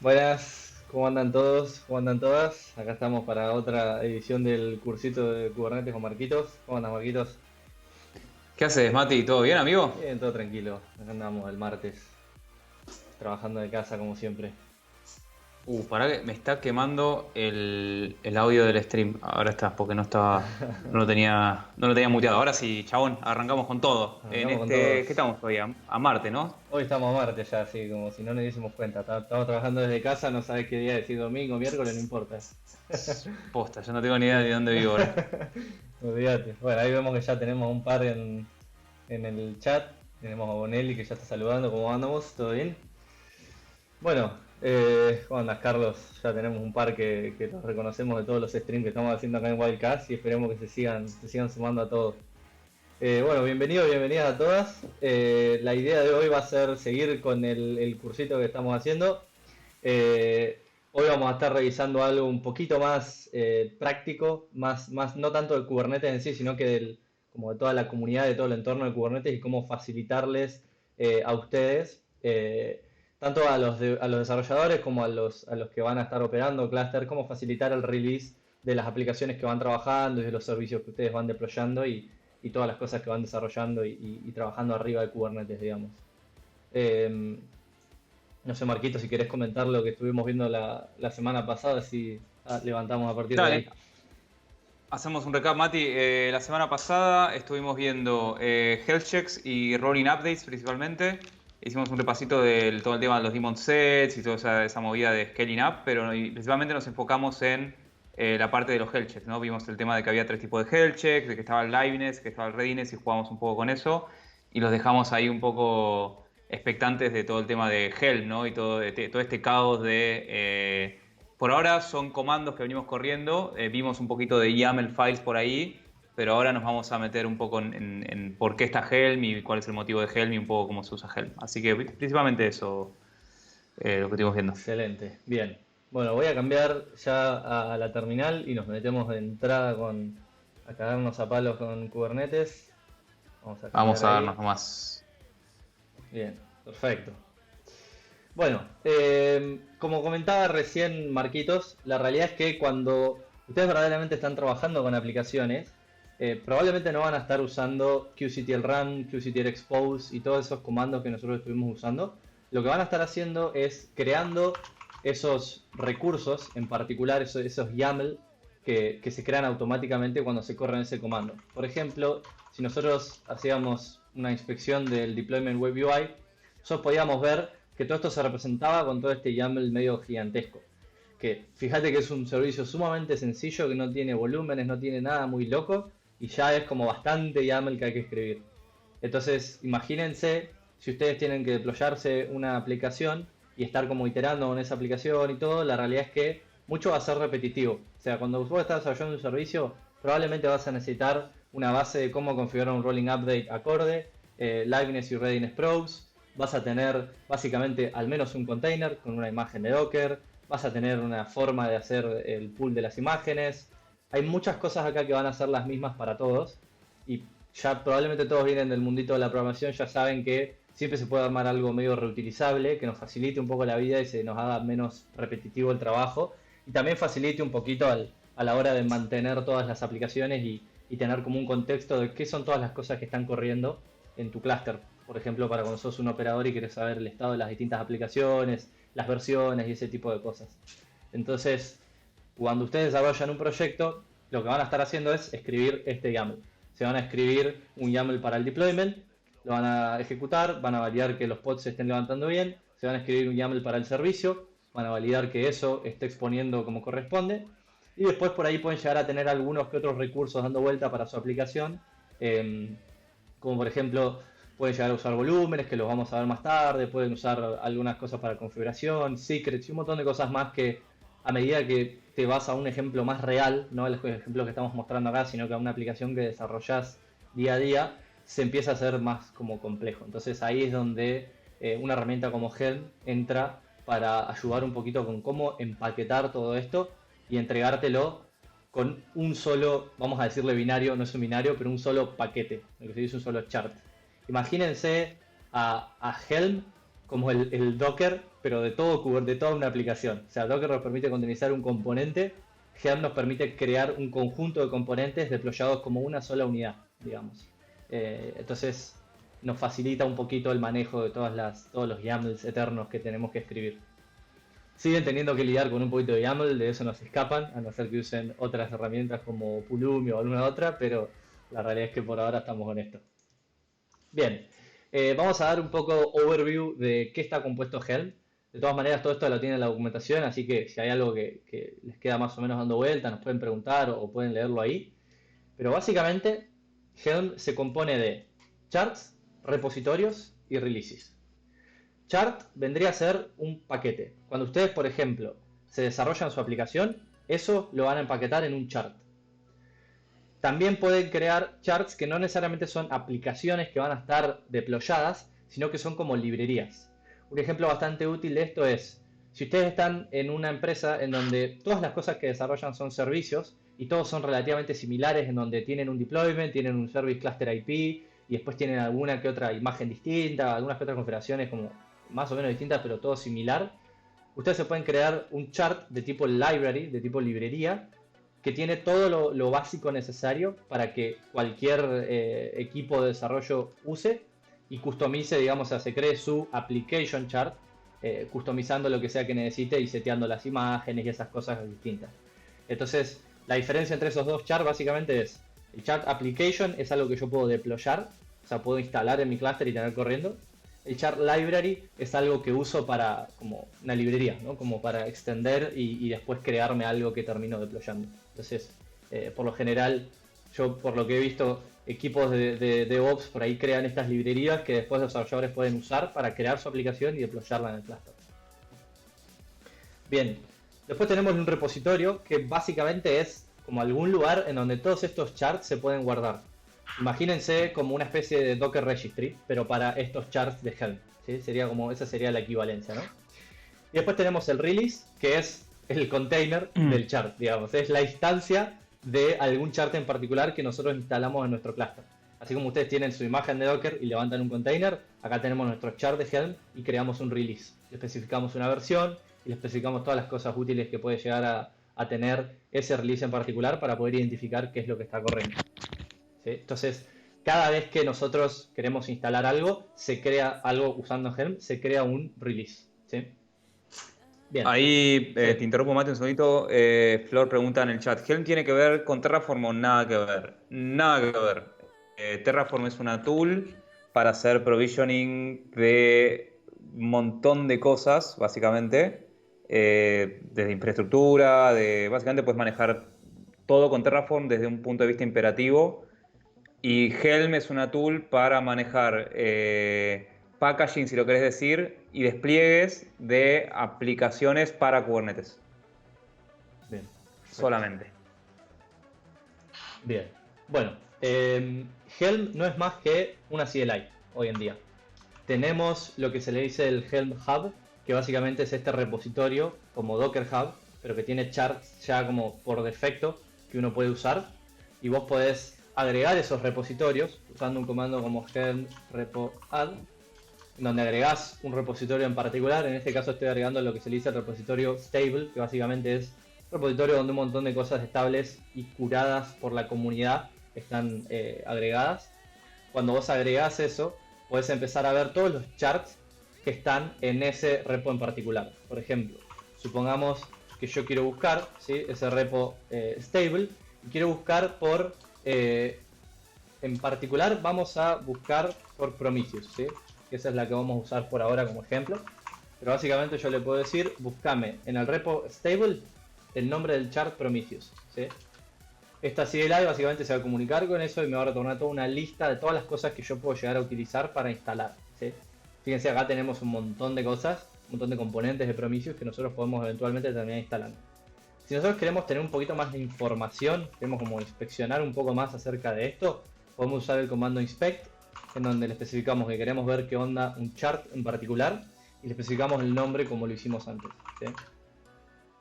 Buenas, ¿cómo andan todos? ¿Cómo andan todas? Acá estamos para otra edición del cursito de Kubernetes con Marquitos. ¿Cómo andan, Marquitos? ¿Qué haces, Mati? ¿Todo bien, amigo? Bien, todo tranquilo. Acá andamos el martes, trabajando de casa como siempre. Pará que me está quemando el audio del stream. Ahora está, porque no lo tenía muteado. Ahora sí, chabón, arrancamos con todo. Arrancamos con todos. ¿Qué estamos hoy? A Marte, ¿no? Hoy estamos a martes ya, así como si no nos diésemos cuenta. Estamos trabajando desde casa, no sabes qué día decir domingo, miércoles, no importa. Posta, yo no tengo ni idea de dónde vivo ahora. Olvídate. Bueno, ahí vemos que ya tenemos un par en el chat. Tenemos a Bonelli que ya está saludando. ¿Cómo andamos? ¿Todo bien? Bueno, ¿cómo andas, Carlos? Ya tenemos un par que los reconocemos de todos los streams que estamos haciendo acá en Wildcast y esperemos que se sigan sumando a todos. Bueno, bienvenidos, bienvenidas a todas. La idea de hoy va a ser seguir con el cursito que estamos haciendo. Hoy vamos a estar revisando algo un poquito más práctico, más no tanto del Kubernetes en sí, sino que como de toda la comunidad, de todo el entorno de Kubernetes y cómo facilitarles a ustedes, tanto a los desarrolladores como a los que van a estar operando Cluster, cómo facilitar el release de las aplicaciones que van trabajando y de los servicios que ustedes van deployando y todas las cosas que van desarrollando y trabajando arriba de Kubernetes, digamos. Eh, no sé, Marquito, si querés comentar lo que estuvimos viendo la semana pasada, si levantamos a partir de Dale, ahí. hacemos un recap, Mati. La semana pasada estuvimos viendo health checks y rolling updates principalmente. Hicimos un repasito de todo el tema de los daemon sets y toda esa movida de scaling up, pero principalmente nos enfocamos en la parte de los health checks, ¿no? Vimos el tema de que había tres tipos de health checks, de que estaba el liveness, que estaba el readiness y jugamos un poco con eso. Y los dejamos ahí un poco expectantes de todo el tema de Helm, ¿no? Y todo este caos por ahora son comandos que venimos corriendo, vimos un poquito de YAML files por ahí, pero ahora nos vamos a meter un poco en por qué está Helm y cuál es el motivo de Helm y un poco cómo se usa Helm. Así que principalmente eso, lo que estuvimos viendo. Excelente, bien. Bueno, voy a cambiar ya a la terminal y nos metemos de entrada a cagarnos a palos con Kubernetes. Vamos a cambiar Vamos a ahí. darnos nomás. Bien, perfecto. Bueno, como comentaba recién Marquitos, la realidad es que cuando ustedes verdaderamente están trabajando con aplicaciones, probablemente no van a estar usando qctl run, qctl expose y todos esos comandos que nosotros estuvimos usando. Lo que van a estar haciendo es creando esos recursos, en particular esos YAML que se crean automáticamente cuando se corren ese comando. Por ejemplo, si nosotros hacíamos una inspección del deployment web UI, nosotros podíamos ver que todo esto se representaba con todo este YAML medio gigantesco. Que fíjate que es un servicio sumamente sencillo, que no tiene volúmenes, no tiene nada muy loco, y ya es como bastante YAML que hay que escribir. Entonces, imagínense si ustedes tienen que deployarse una aplicación y estar como iterando en esa aplicación y todo, la realidad es que mucho va a ser repetitivo. O sea, cuando vos estás desarrollando un servicio, probablemente vas a necesitar una base de cómo configurar un rolling update acorde, liveness y readiness probes, vas a tener básicamente al menos un container con una imagen de Docker, vas a tener una forma de hacer el pool de las imágenes. Hay muchas cosas acá que van a ser las mismas para todos y ya probablemente todos vienen del mundito de la programación, ya saben que siempre se puede armar algo medio reutilizable, que nos facilite un poco la vida y se nos haga menos repetitivo el trabajo y también facilite un poquito a la hora de mantener todas las aplicaciones y tener como un contexto de qué son todas las cosas que están corriendo en tu clúster. Por ejemplo, para cuando sos un operador y quieres saber el estado de las distintas aplicaciones, las versiones y ese tipo de cosas. Entonces, cuando ustedes desarrollan un proyecto, lo que van a estar haciendo es escribir este YAML. Se van a escribir un YAML para el deployment, lo van a ejecutar, van a validar que los pods se estén levantando bien, se van a escribir un YAML para el servicio, van a validar que eso esté exponiendo como corresponde, y después por ahí pueden llegar a tener algunos que otros recursos dando vuelta para su aplicación, eh, como por ejemplo pueden llegar a usar volúmenes, que los vamos a ver más tarde, pueden usar algunas cosas para configuración, secrets y un montón de cosas más que a medida que te vas a un ejemplo más real, no el ejemplo que estamos mostrando acá, sino que a una aplicación que desarrollas día a día, se empieza a hacer más como complejo. Entonces ahí es donde una herramienta como Helm entra para ayudar un poquito con cómo empaquetar todo esto y entregártelo con un solo, vamos a decirle binario, no es un binario, pero un solo paquete, lo que se dice un solo chart. Imagínense a Helm como el Docker, pero de de toda una aplicación. O sea, Docker nos permite containerizar un componente, Helm nos permite crear un conjunto de componentes deployados como una sola unidad, digamos. Entonces nos facilita un poquito el manejo de todos los YAMLs eternos que tenemos que escribir. Siguen teniendo que lidiar con un poquito de YAML, de eso no se escapan, a no ser que usen otras herramientas como Pulumi o alguna otra, pero la realidad es que por ahora estamos con esto. Bien, vamos a dar un poco overview de qué está compuesto Helm. De todas maneras, todo esto lo tiene en la documentación, así que si hay algo que les queda más o menos dando vuelta, nos pueden preguntar o pueden leerlo ahí. Pero básicamente, Helm se compone de charts, repositorios y releases. Chart vendría a ser un paquete. Cuando ustedes, por ejemplo, se desarrollan su aplicación, eso lo van a empaquetar en un chart. También pueden crear charts que no necesariamente son aplicaciones que van a estar deployadas, sino que son como librerías. Un ejemplo bastante útil de esto es, si ustedes están en una empresa en donde todas las cosas que desarrollan son servicios y todos son relativamente similares, en donde tienen un deployment, tienen un service cluster IP y después tienen alguna que otra imagen distinta, algunas que otras configuraciones como más o menos distintas, pero todo similar, ustedes se pueden crear un chart de tipo library, de tipo librería, que tiene todo lo básico necesario para que cualquier equipo de desarrollo use y customice, digamos, o sea, se cree su application chart, customizando lo que sea que necesite y seteando las imágenes y esas cosas distintas. Entonces, la diferencia entre esos dos charts básicamente es, el chart application es algo que yo puedo deployar, o sea, puedo instalar en mi cluster y tener corriendo. El chart library es algo que uso para, como una librería, ¿no? Como para extender y después crearme algo que termino deployando. Entonces, por lo general, yo por lo que he visto, equipos de DevOps por ahí crean estas librerías que después los desarrolladores pueden usar para crear su aplicación y deployarla en el cluster. Bien, después tenemos un repositorio que básicamente es como algún lugar en donde todos estos charts se pueden guardar. Imagínense como una especie de Docker Registry, pero para estos charts de Helm. ¿Sí? Esa sería la equivalencia, ¿no? Y después tenemos el release, que es el container del chart, digamos. Es la instancia de algún chart en particular que nosotros instalamos en nuestro cluster. Así como ustedes tienen su imagen de Docker y levantan un container, acá tenemos nuestro chart de Helm y creamos un release. Le especificamos una versión y le especificamos todas las cosas útiles que puede llegar a tener ese release en particular para poder identificar qué es lo que está corriendo. ¿Sí? Entonces, cada vez que nosotros queremos instalar algo, se crea algo usando Helm, se crea un release. ¿Sí? Bien. Ahí sí. Te interrumpo, Mate, un segundito. Flor pregunta en el chat, ¿Helm tiene que ver con Terraform o nada que ver? Nada que ver. Terraform es una tool para hacer provisioning de un montón de cosas, básicamente. Desde infraestructura, básicamente puedes manejar todo con Terraform desde un punto de vista imperativo. Y Helm es una tool para manejar packaging, si lo querés decir, y despliegues de aplicaciones para Kubernetes. Bien. Solamente. Bien. Bueno, Helm no es más que una CLI hoy en día. Tenemos lo que se le dice el Helm Hub, que básicamente es este repositorio como Docker Hub, pero que tiene charts ya como por defecto que uno puede usar. Y vos podés agregar esos repositorios usando un comando como helm repo add, donde agregás un repositorio en particular. En este caso estoy agregando lo que se le dice el repositorio stable, que básicamente es un repositorio donde un montón de cosas estables y curadas por la comunidad están agregadas. Cuando vos agregás eso, podés empezar a ver todos los charts que están en ese repo en particular. Por ejemplo, supongamos que yo quiero buscar, ¿sí?, ese repo stable y quiero buscar por en particular vamos a buscar por Prometheus, ¿sí?, que esa es la que vamos a usar por ahora como ejemplo. Pero básicamente yo le puedo decir, búscame en el repo stable el nombre del chart Prometheus, ¿sí? Esta CLI básicamente se va a comunicar con eso y me va a retornar toda una lista de todas las cosas que yo puedo llegar a utilizar para instalar, ¿sí? Fíjense, acá tenemos un montón de cosas, un montón de componentes de Prometheus que nosotros podemos eventualmente terminar instalando. Si nosotros queremos tener un poquito más de información, queremos como inspeccionar un poco más acerca de esto, podemos usar el comando inspect, en donde le especificamos que queremos ver qué onda un chart en particular y le especificamos el nombre como lo hicimos antes, ¿sí?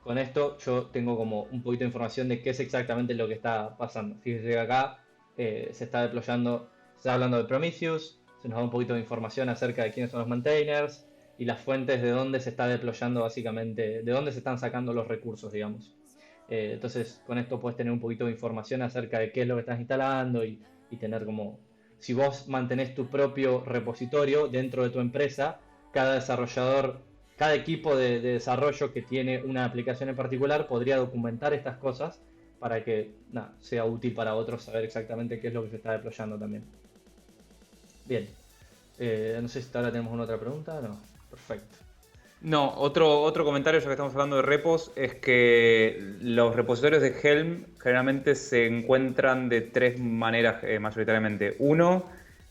Con esto yo tengo como un poquito de información de qué es exactamente lo que está pasando. Fíjense que acá se está deployando, se está hablando de Prometheus, se nos da un poquito de información acerca de quiénes son los maintainers, y las fuentes de dónde se está deployando básicamente, de dónde se están sacando los recursos, digamos. Entonces, con esto puedes tener un poquito de información acerca de qué es lo que estás instalando y tener como, si vos mantenés tu propio repositorio dentro de tu empresa, cada desarrollador, cada equipo de desarrollo que tiene una aplicación en particular podría documentar estas cosas para que sea útil para otros saber exactamente qué es lo que se está deployando también. Bien, no sé si ahora tenemos una otra pregunta. No, perfecto. No, otro comentario, ya que estamos hablando de repos, es que los repositorios de Helm generalmente se encuentran de tres maneras mayoritariamente. Uno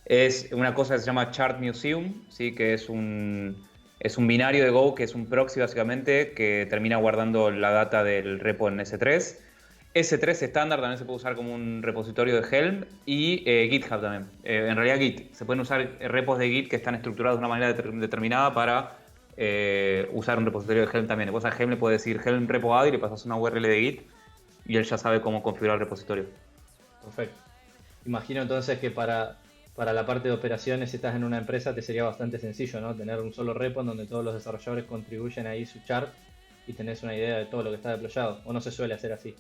es una cosa que se llama Chart Museum, ¿sí? Que es un binario de Go, que es un proxy básicamente, que termina guardando la data del repo en S3. S3 estándar también se puede usar como un repositorio de Helm y GitHub también. En realidad Git. Se pueden usar repos de Git que están estructurados de una manera determinada para usar un repositorio de Helm también. Vos a Helm le puedes decir Helm repo add y le pasas una URL de Git y él ya sabe cómo configurar el repositorio. Perfecto. Imagino entonces que para la parte de operaciones, si estás en una empresa, te sería bastante sencillo, ¿no? Tener un solo repo en donde todos los desarrolladores contribuyen ahí su chart y tenés una idea de todo lo que está deployado. ¿O no se suele hacer así?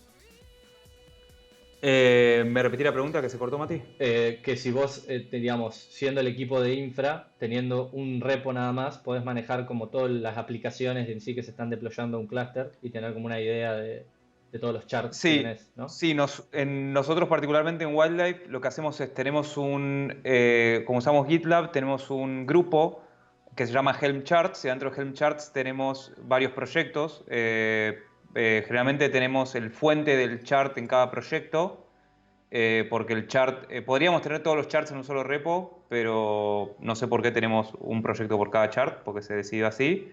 ¿Me repetí la pregunta que se cortó, Mati? Que si vos, digamos, siendo el equipo de infra, teniendo un repo nada más, podés manejar como todas las aplicaciones en sí que se están deployando a un clúster y tener como una idea de todos los charts que Sí, tenés, ¿no? sí, nosotros particularmente en Wildlife lo que hacemos es, tenemos como usamos GitLab, tenemos un grupo que se llama Helm Charts y dentro de Helm Charts tenemos varios proyectos. Generalmente tenemos el fuente del chart en cada proyecto, porque el chart, podríamos tener todos los charts en un solo repo, pero no sé por qué tenemos un proyecto por cada chart, porque se decide así.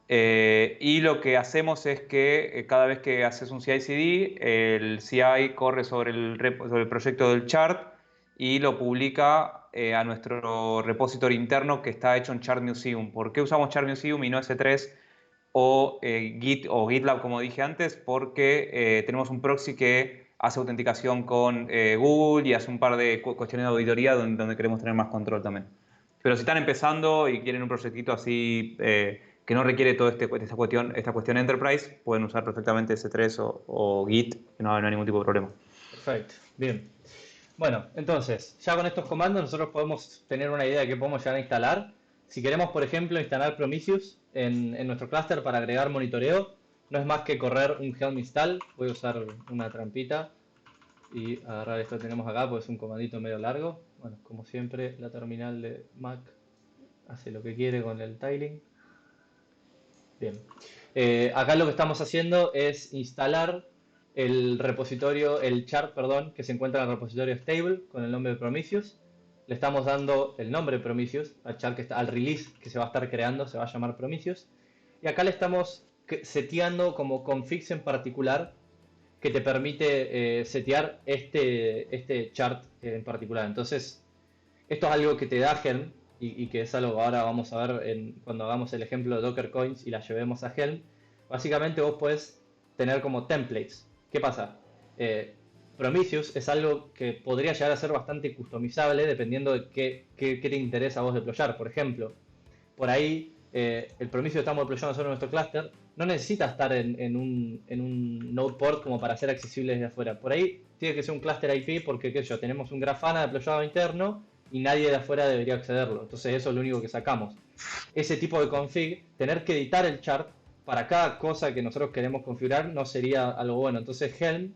Y lo que hacemos es que cada vez que haces un CI/CD, el CI corre sobre sobre el proyecto del chart y lo publica a nuestro repositorio interno que está hecho en Chart Museum. ¿Por qué usamos Chart Museum y no S3 o Git o GitLab, como dije antes? Porque tenemos un proxy que hace autenticación con Google y hace un par de cuestiones de auditoría donde queremos tener más control también. Pero si están empezando y quieren un proyectito así que no requiere toda esta cuestión Enterprise, pueden usar perfectamente S3 o Git, que no hay ningún tipo de problema. Perfecto, bien. Bueno, entonces, ya con estos comandos nosotros podemos tener una idea de qué podemos llegar a instalar. Si queremos, por ejemplo, instalar Prometheus en nuestro clúster para agregar monitoreo, no es más que correr un helm install. Voy a usar una trampita y agarrar esto que tenemos acá, pues es un comandito medio largo. Bueno, como siempre, la terminal de Mac hace lo que quiere con el tiling. Bien. Acá lo que estamos haciendo es instalar el repositorio, el chart, perdón, que se encuentra en el repositorio stable con el nombre de Prometheus. Le estamos dando el nombre de Prometheus al chart que está, al release que se va a estar creando, se va a llamar Prometheus. Y acá le estamos seteando como configs en particular que te permite setear este chart en particular. Entonces, esto es algo que te da Helm y que es algo que ahora vamos a ver cuando hagamos el ejemplo de Docker Coins y la llevemos a Helm. Básicamente vos podés tener como templates. ¿Qué pasa? Prometheus es algo que podría llegar a ser bastante customizable dependiendo de qué te interesa a vos deployar. Por ejemplo, por ahí el Prometheus que estamos deployando solo en nuestro clúster no necesita estar en un node port como para ser accesible desde afuera. Por ahí tiene que ser un cluster IP porque, qué sé yo, tenemos un Grafana deployado interno y nadie de afuera debería accederlo. Entonces eso es lo único que sacamos. Ese tipo de config, tener que editar el chart para cada cosa que nosotros queremos configurar no sería algo bueno. Entonces Helm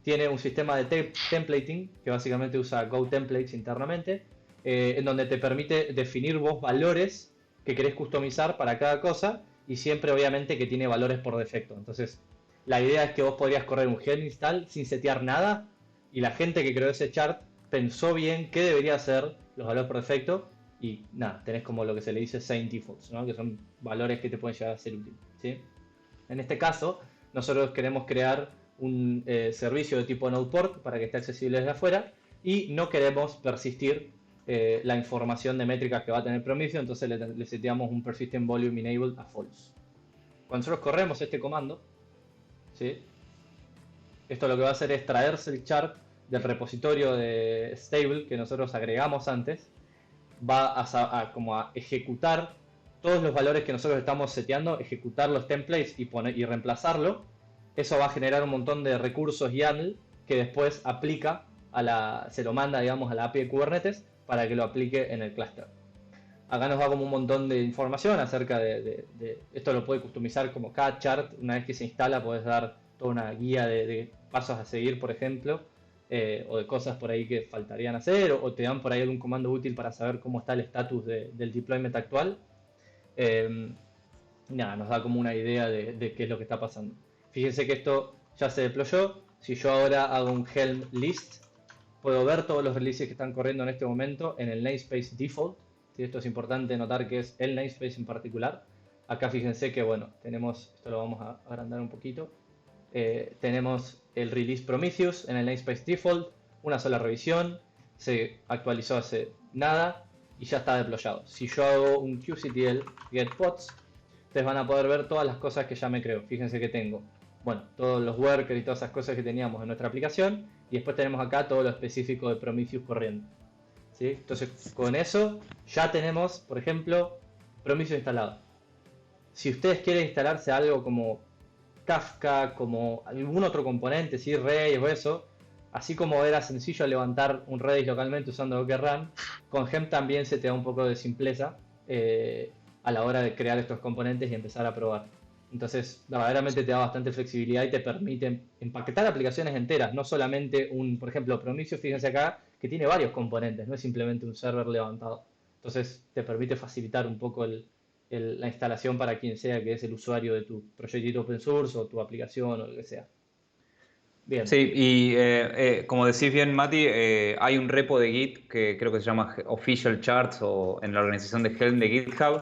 tiene un sistema de templating que básicamente usa Go Templates internamente, en donde te permite definir vos valores que querés customizar para cada cosa y siempre obviamente que tiene valores por defecto. Entonces la idea es que vos podrías correr un Helm install sin setear nada y la gente que creó ese chart pensó bien qué debería ser los valores por defecto y nada, tenés como lo que se le dice Saint Defaults, ¿no? Que son valores que te pueden llegar a ser útiles, ¿sí? En este caso, nosotros queremos crear un servicio de tipo node port para que esté accesible desde afuera y no queremos persistir la información de métricas que va a tener Prometheus, entonces le seteamos un persistent volume enabled a false. Cuando nosotros corremos este comando, ¿sí? Esto lo que va a hacer es traerse el chart del repositorio de stable que nosotros agregamos antes, va como a ejecutar todos los valores que nosotros estamos seteando, ejecutar los templates y reemplazarlo, eso va a generar un montón de recursos YAML que después aplica se lo manda, digamos, a la API de Kubernetes para que lo aplique en el clúster. Acá nos da como un montón de información acerca de esto. Lo puede customizar como cada chart. Una vez que se instala puedes dar toda una guía de pasos a seguir, por ejemplo, o de cosas por ahí que faltarían hacer, o te dan por ahí algún comando útil para saber cómo está el estatus del deployment actual. Nada, nos da como una idea de qué es lo que está pasando. Fíjense que esto ya se deployó. Si yo ahora hago un Helm list, puedo ver todos los releases que están corriendo en este momento en el namespace default. ¿Sí? Esto es importante notar que es el namespace en particular. Acá fíjense que, bueno, tenemos, esto lo vamos a agrandar un poquito. Tenemos el release Prometheus en el namespace default, una sola revisión, se actualizó hace nada y ya está deployado. Si yo hago un qctl get pods, ustedes van a poder ver todas las cosas que ya me creo. Fíjense que tengo, bueno, todos los workers y todas esas cosas que teníamos en nuestra aplicación, y después tenemos acá todo lo específico de Prometheus corriendo. ¿Sí? Entonces, con eso ya tenemos, por ejemplo, Prometheus instalado. Si ustedes quieren instalarse algo como Kafka, como algún otro componente, ¿sí? Redis o eso, así como era sencillo levantar un Redis localmente usando Docker Run, con Helm también se te da un poco de simpleza a la hora de crear estos componentes y empezar a probar. Entonces, verdaderamente te da bastante flexibilidad y te permite empaquetar aplicaciones enteras, no solamente por ejemplo, Prometheus, fíjense acá, que tiene varios componentes, no es simplemente un server levantado. Entonces, te permite facilitar un poco la instalación para quien sea que es el usuario de tu proyectito open source o tu aplicación o lo que sea. Bien. Sí, y como decís bien, Mati, hay un repo de Git que creo que se llama Official Charts o en la organización de Helm de GitHub,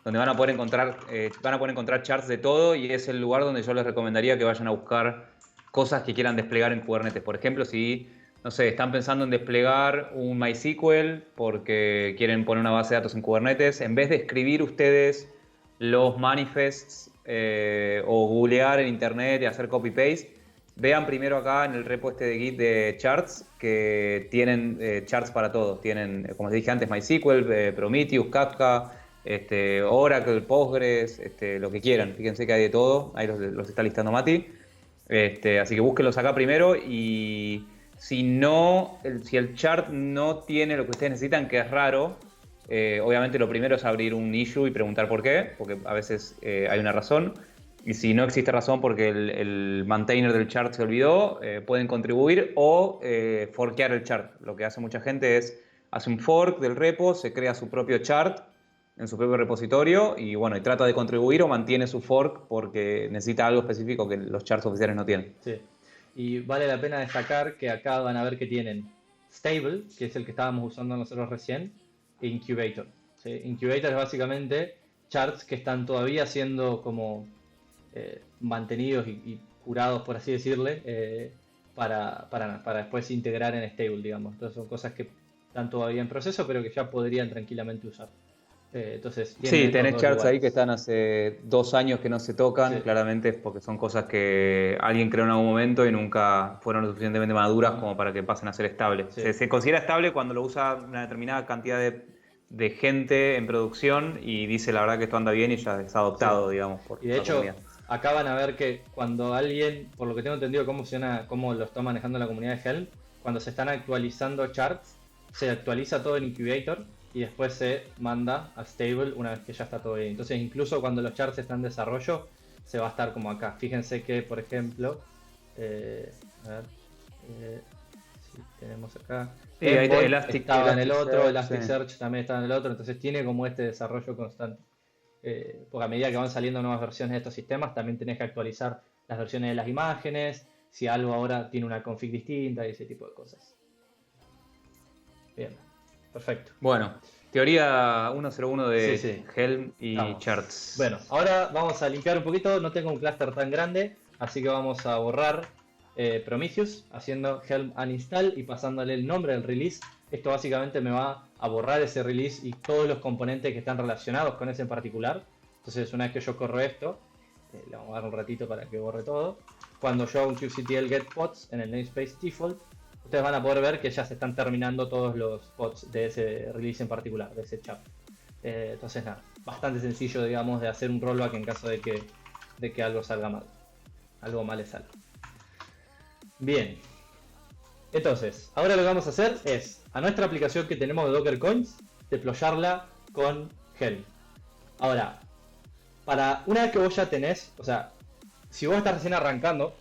donde van a poder encontrar charts de todo y es el lugar donde yo les recomendaría que vayan a buscar cosas que quieran desplegar en Kubernetes. Por ejemplo, si, no sé, están pensando en desplegar un MySQL porque quieren poner una base de datos en Kubernetes, en vez de escribir ustedes los manifests o googlear en internet y hacer copy-paste, vean primero acá en el repo este de Git de charts, que tienen charts para todo. Tienen, como les dije antes, MySQL, Prometheus, Kafka, Oracle, Postgres, lo que quieran. Fíjense que hay de todo. Ahí los está listando Mati. Así que búsquenlos acá primero y si el chart no tiene lo que ustedes necesitan, que es raro, obviamente lo primero es abrir un issue y preguntar por qué, porque a veces hay una razón. Y si no existe razón porque el maintainer del chart se olvidó, pueden contribuir o forkear el chart. Lo que hace mucha gente es, hace un fork del repo, se crea su propio chart en su propio repositorio y bueno, y trata de contribuir o mantiene su fork porque necesita algo específico que los charts oficiales no tienen. Sí. Y vale la pena destacar que acá van a ver que tienen Stable, que es el que estábamos usando nosotros recién, e Incubator. ¿Sí? Incubator es básicamente charts que están todavía siendo como mantenidos y curados, por así decirle, para después integrar en Stable, digamos. Entonces son cosas que están todavía en proceso, pero que ya podrían tranquilamente usar. Entonces, Sí, tenés charts lugares. ahí que están hace 2 años que no se tocan, Sí. claramente porque son cosas que alguien creó en algún momento y nunca fueron lo suficientemente maduras como para que pasen a ser estables. Sí. Se considera estable cuando lo usa una determinada cantidad de gente en producción y dice la verdad que esto anda bien y ya es adoptado, Sí. digamos, por Y de la hecho, comunidad. acá van a ver que cuando alguien, por lo que tengo entendido cómo lo está manejando la comunidad de Helm, cuando se están actualizando charts, se actualiza todo en Incubator y después se manda a Stable una vez que ya está todo bien. Entonces, incluso cuando los charts están en desarrollo, se va a estar como acá. Fíjense que, por ejemplo, a ver, si tenemos acá, Sí, ahí Envoy estaba en el otro, Elasticsearch, Elasticsearch también estaba en el otro, entonces tiene como este desarrollo constante. Porque a medida que van saliendo nuevas versiones de estos sistemas, también tenés que actualizar las versiones de las imágenes, si algo ahora tiene una config distinta y ese tipo de cosas. Bien, perfecto. Bueno, teoría 101 de Sí. Helm y Vamos. charts. Bueno, ahora vamos a limpiar un poquito. No tengo un clúster tan grande, así que vamos a borrar Prometheus haciendo Helm uninstall y pasándole el nombre del release. Esto básicamente me va a borrar ese release y todos los componentes que están relacionados con ese en particular. Entonces, una vez que yo corro esto, le vamos a dar un ratito para que borre todo. Cuando yo hago un qctl get pods en el namespace default, ustedes van a poder ver que ya se están terminando todos los pods de ese release en particular, de ese chat. Entonces nada, bastante sencillo, digamos, de hacer un rollback en caso de que algo salga mal. Algo mal le salga. Bien. Entonces, ahora lo que vamos a hacer es, a nuestra aplicación que tenemos de Docker Coins, deployarla con Helm. Ahora, una vez que vos ya tenés, o sea, si vos estás recién arrancando,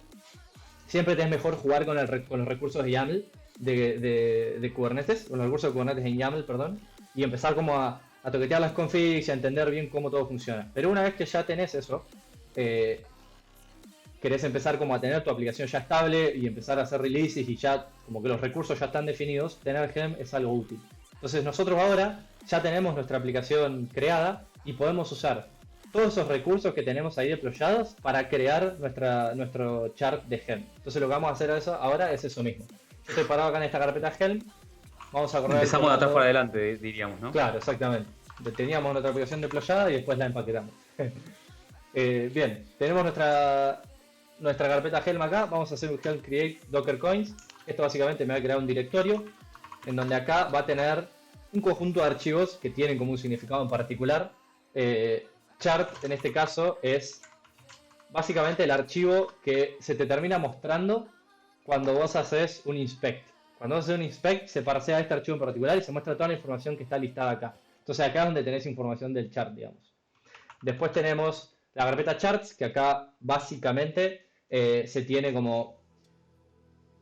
siempre te es mejor jugar con los recursos de YAML de Kubernetes, con los recursos de Kubernetes en YAML, perdón, y empezar como a toquetear las configs y a entender bien cómo todo funciona. Pero una vez que ya tenés eso, querés empezar como a tener tu aplicación ya estable y empezar a hacer releases y ya como que los recursos ya están definidos, tener Helm es algo útil. Entonces nosotros ahora ya tenemos nuestra aplicación creada y podemos usar todos esos recursos que tenemos ahí deployados para crear nuestro chart de Helm. Entonces lo que vamos a hacer ahora es eso mismo. Yo estoy parado acá en esta carpeta Helm. Vamos a correr. Empezamos de atrás para adelante, diríamos, ¿no? Claro, exactamente. Teníamos nuestra aplicación deployada y después la empaquetamos. Bien, tenemos nuestra carpeta Helm acá. Vamos a hacer un Helm create Docker Coins. Esto básicamente me va a crear un directorio en donde acá va a tener un conjunto de archivos que tienen como un significado en particular. Chart en este caso es básicamente el archivo que se te termina mostrando cuando vos haces un inspect. Cuando vos haces un inspect se parsea este archivo en particular y se muestra toda la información que está listada acá. Entonces acá es donde tenés información del chart, digamos. Después tenemos la carpeta charts, que acá básicamente se tiene como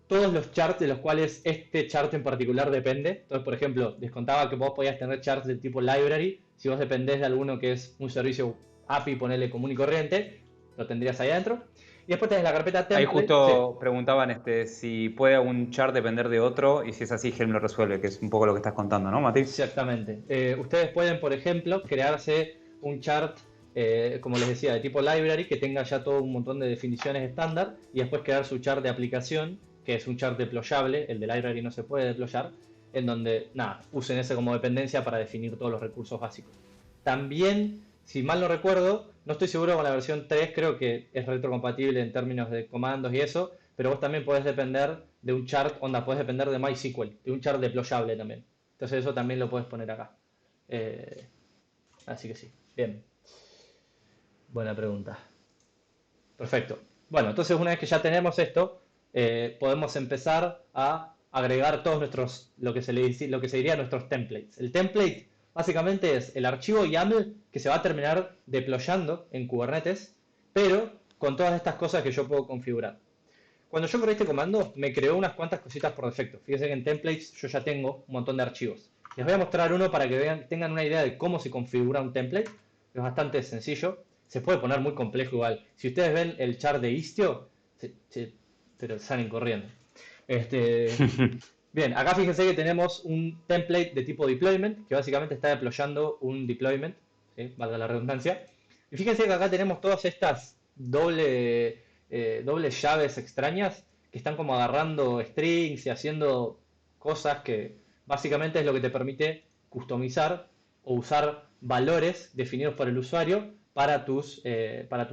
todos los charts de los cuales este chart en particular depende. Entonces, por ejemplo, les contaba que vos podías tener charts del tipo library. Si vos dependés de alguno que es un servicio API, ponerle común y corriente, lo tendrías ahí adentro. Y después tenés la carpeta template. Ahí justo preguntaban si puede un chart depender de otro y si es así Helm lo resuelve, que es un poco lo que estás contando, ¿no, Mati? Exactamente. Ustedes pueden, por ejemplo, crearse un chart, como les decía, de tipo library, que tenga ya todo un montón de definiciones estándar y después crear su chart de aplicación, que es un chart deployable, el de library no se puede deployar, en donde, usen ese como dependencia para definir todos los recursos básicos. También, si mal no recuerdo, no estoy seguro con la versión 3, creo que es retrocompatible en términos de comandos y eso, pero vos también podés depender de un chart, podés depender de MySQL, de un chart deployable también. Entonces eso también lo puedes poner acá. Así que sí, bien. Buena pregunta. Perfecto. Bueno, entonces una vez que ya tenemos esto, podemos empezar a agregar todos lo que se diría nuestros templates. El template básicamente es el archivo YAML que se va a terminar deployando en Kubernetes, pero con todas estas cosas que yo puedo configurar. Cuando yo corrí este comando, me creó unas cuantas cositas por defecto. Fíjense que en templates yo ya tengo un montón de archivos. Les voy a mostrar uno para que tengan una idea de cómo se configura un template. Es bastante sencillo. Se puede poner muy complejo igual. Si ustedes ven el chart de Istio, pero salen corriendo. Bien, acá fíjense que tenemos un template de tipo deployment, que básicamente está deployando un deployment, ¿sí? Valga la redundancia. Y fíjense que acá tenemos todas estas dobles llaves extrañas que están como agarrando strings y haciendo cosas que básicamente es lo que te permite customizar o usar valores definidos por el usuario para tus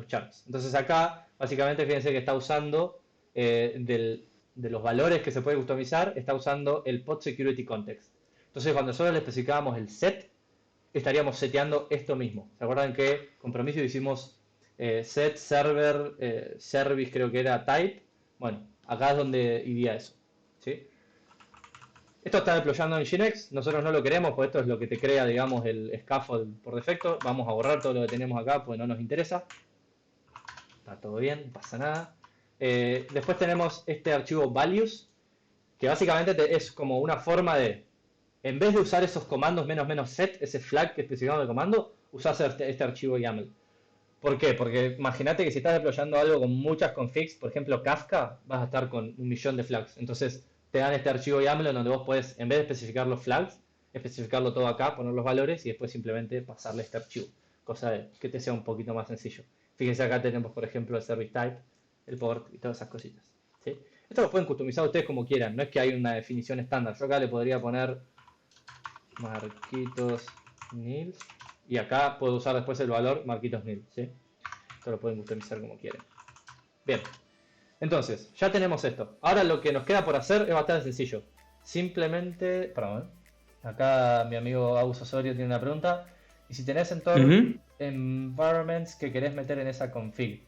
charts. Entonces acá básicamente fíjense que está usando de los valores que se puede customizar, está usando el pod security context. Entonces cuando nosotros le especificábamos el set, estaríamos seteando esto mismo. ¿Se acuerdan que con Prometheus hicimos set server service, creo que era type? Bueno, acá es donde iría eso, ¿sí? Esto está deployando en Nginx, nosotros no lo queremos, porque esto es lo que te crea, digamos, el scaffold por defecto. Vamos a borrar todo lo que tenemos acá, porque no nos interesa. Está todo bien, no pasa nada. Después tenemos este archivo values, que básicamente es como una forma de, en vez de usar esos comandos menos set, ese flag que especificamos del comando, usás este archivo YAML. ¿Por qué? Porque imagínate que si estás deployando algo con muchas configs, por ejemplo Kafka, vas a estar con 1.000.000 de flags. Entonces te dan este archivo YAML en donde vos podés, en vez de especificar los flags, especificarlo todo acá, poner los valores y después simplemente pasarle este archivo. Cosa de que te sea un poquito más sencillo. Fíjense acá tenemos, por ejemplo, el service type, el port y todas esas cositas, ¿sí? Esto lo pueden customizar ustedes como quieran, no es que hay una definición estándar. Yo acá le podría poner Marquitos Nils y acá puedo usar después el valor Marquitos Nils, ¿sí? Esto lo pueden customizar como quieran. Bien, entonces, ya tenemos esto. Ahora lo que nos queda por hacer es bastante sencillo. Simplemente, perdón, acá mi amigo Agus Osorio tiene una pregunta. y si tenés Ujú. environments que querés meter en esa config.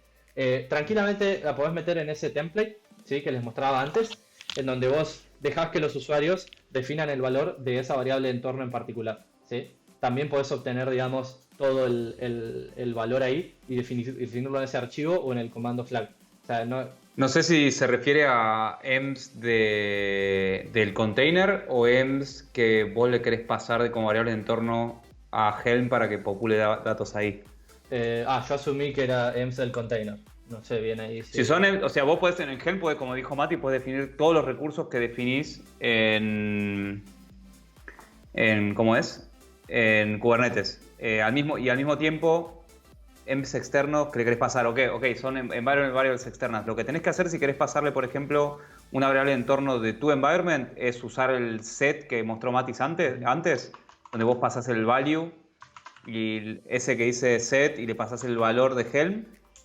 Tranquilamente la podés meter en ese template, ¿sí? Que les mostraba antes, en donde vos dejás que los usuarios definan el valor de esa variable de entorno en particular, ¿sí? También podés obtener, digamos, todo el valor ahí y definirlo en ese archivo o en el comando flag. O sea, no, No sé si se refiere a EMS del container o EMS que vos le querés pasar como variable de entorno a Helm para que popule datos ahí. yo asumí que era EMS del container. No sé bien ahí Si si... son, o sea, vos podés en el Helm, podés, como dijo Mati, podés definir todos los recursos que definís ¿cómo es? En Kubernetes. Al mismo tiempo, EMS externos que le querés pasar, ok, son environment variables externas. Lo que tenés que hacer si querés pasarle, por ejemplo, una variable de entorno de tu environment es usar el set que mostró Matis antes, donde vos pasás el value y ese que dice set y le pasás el valor de Helm.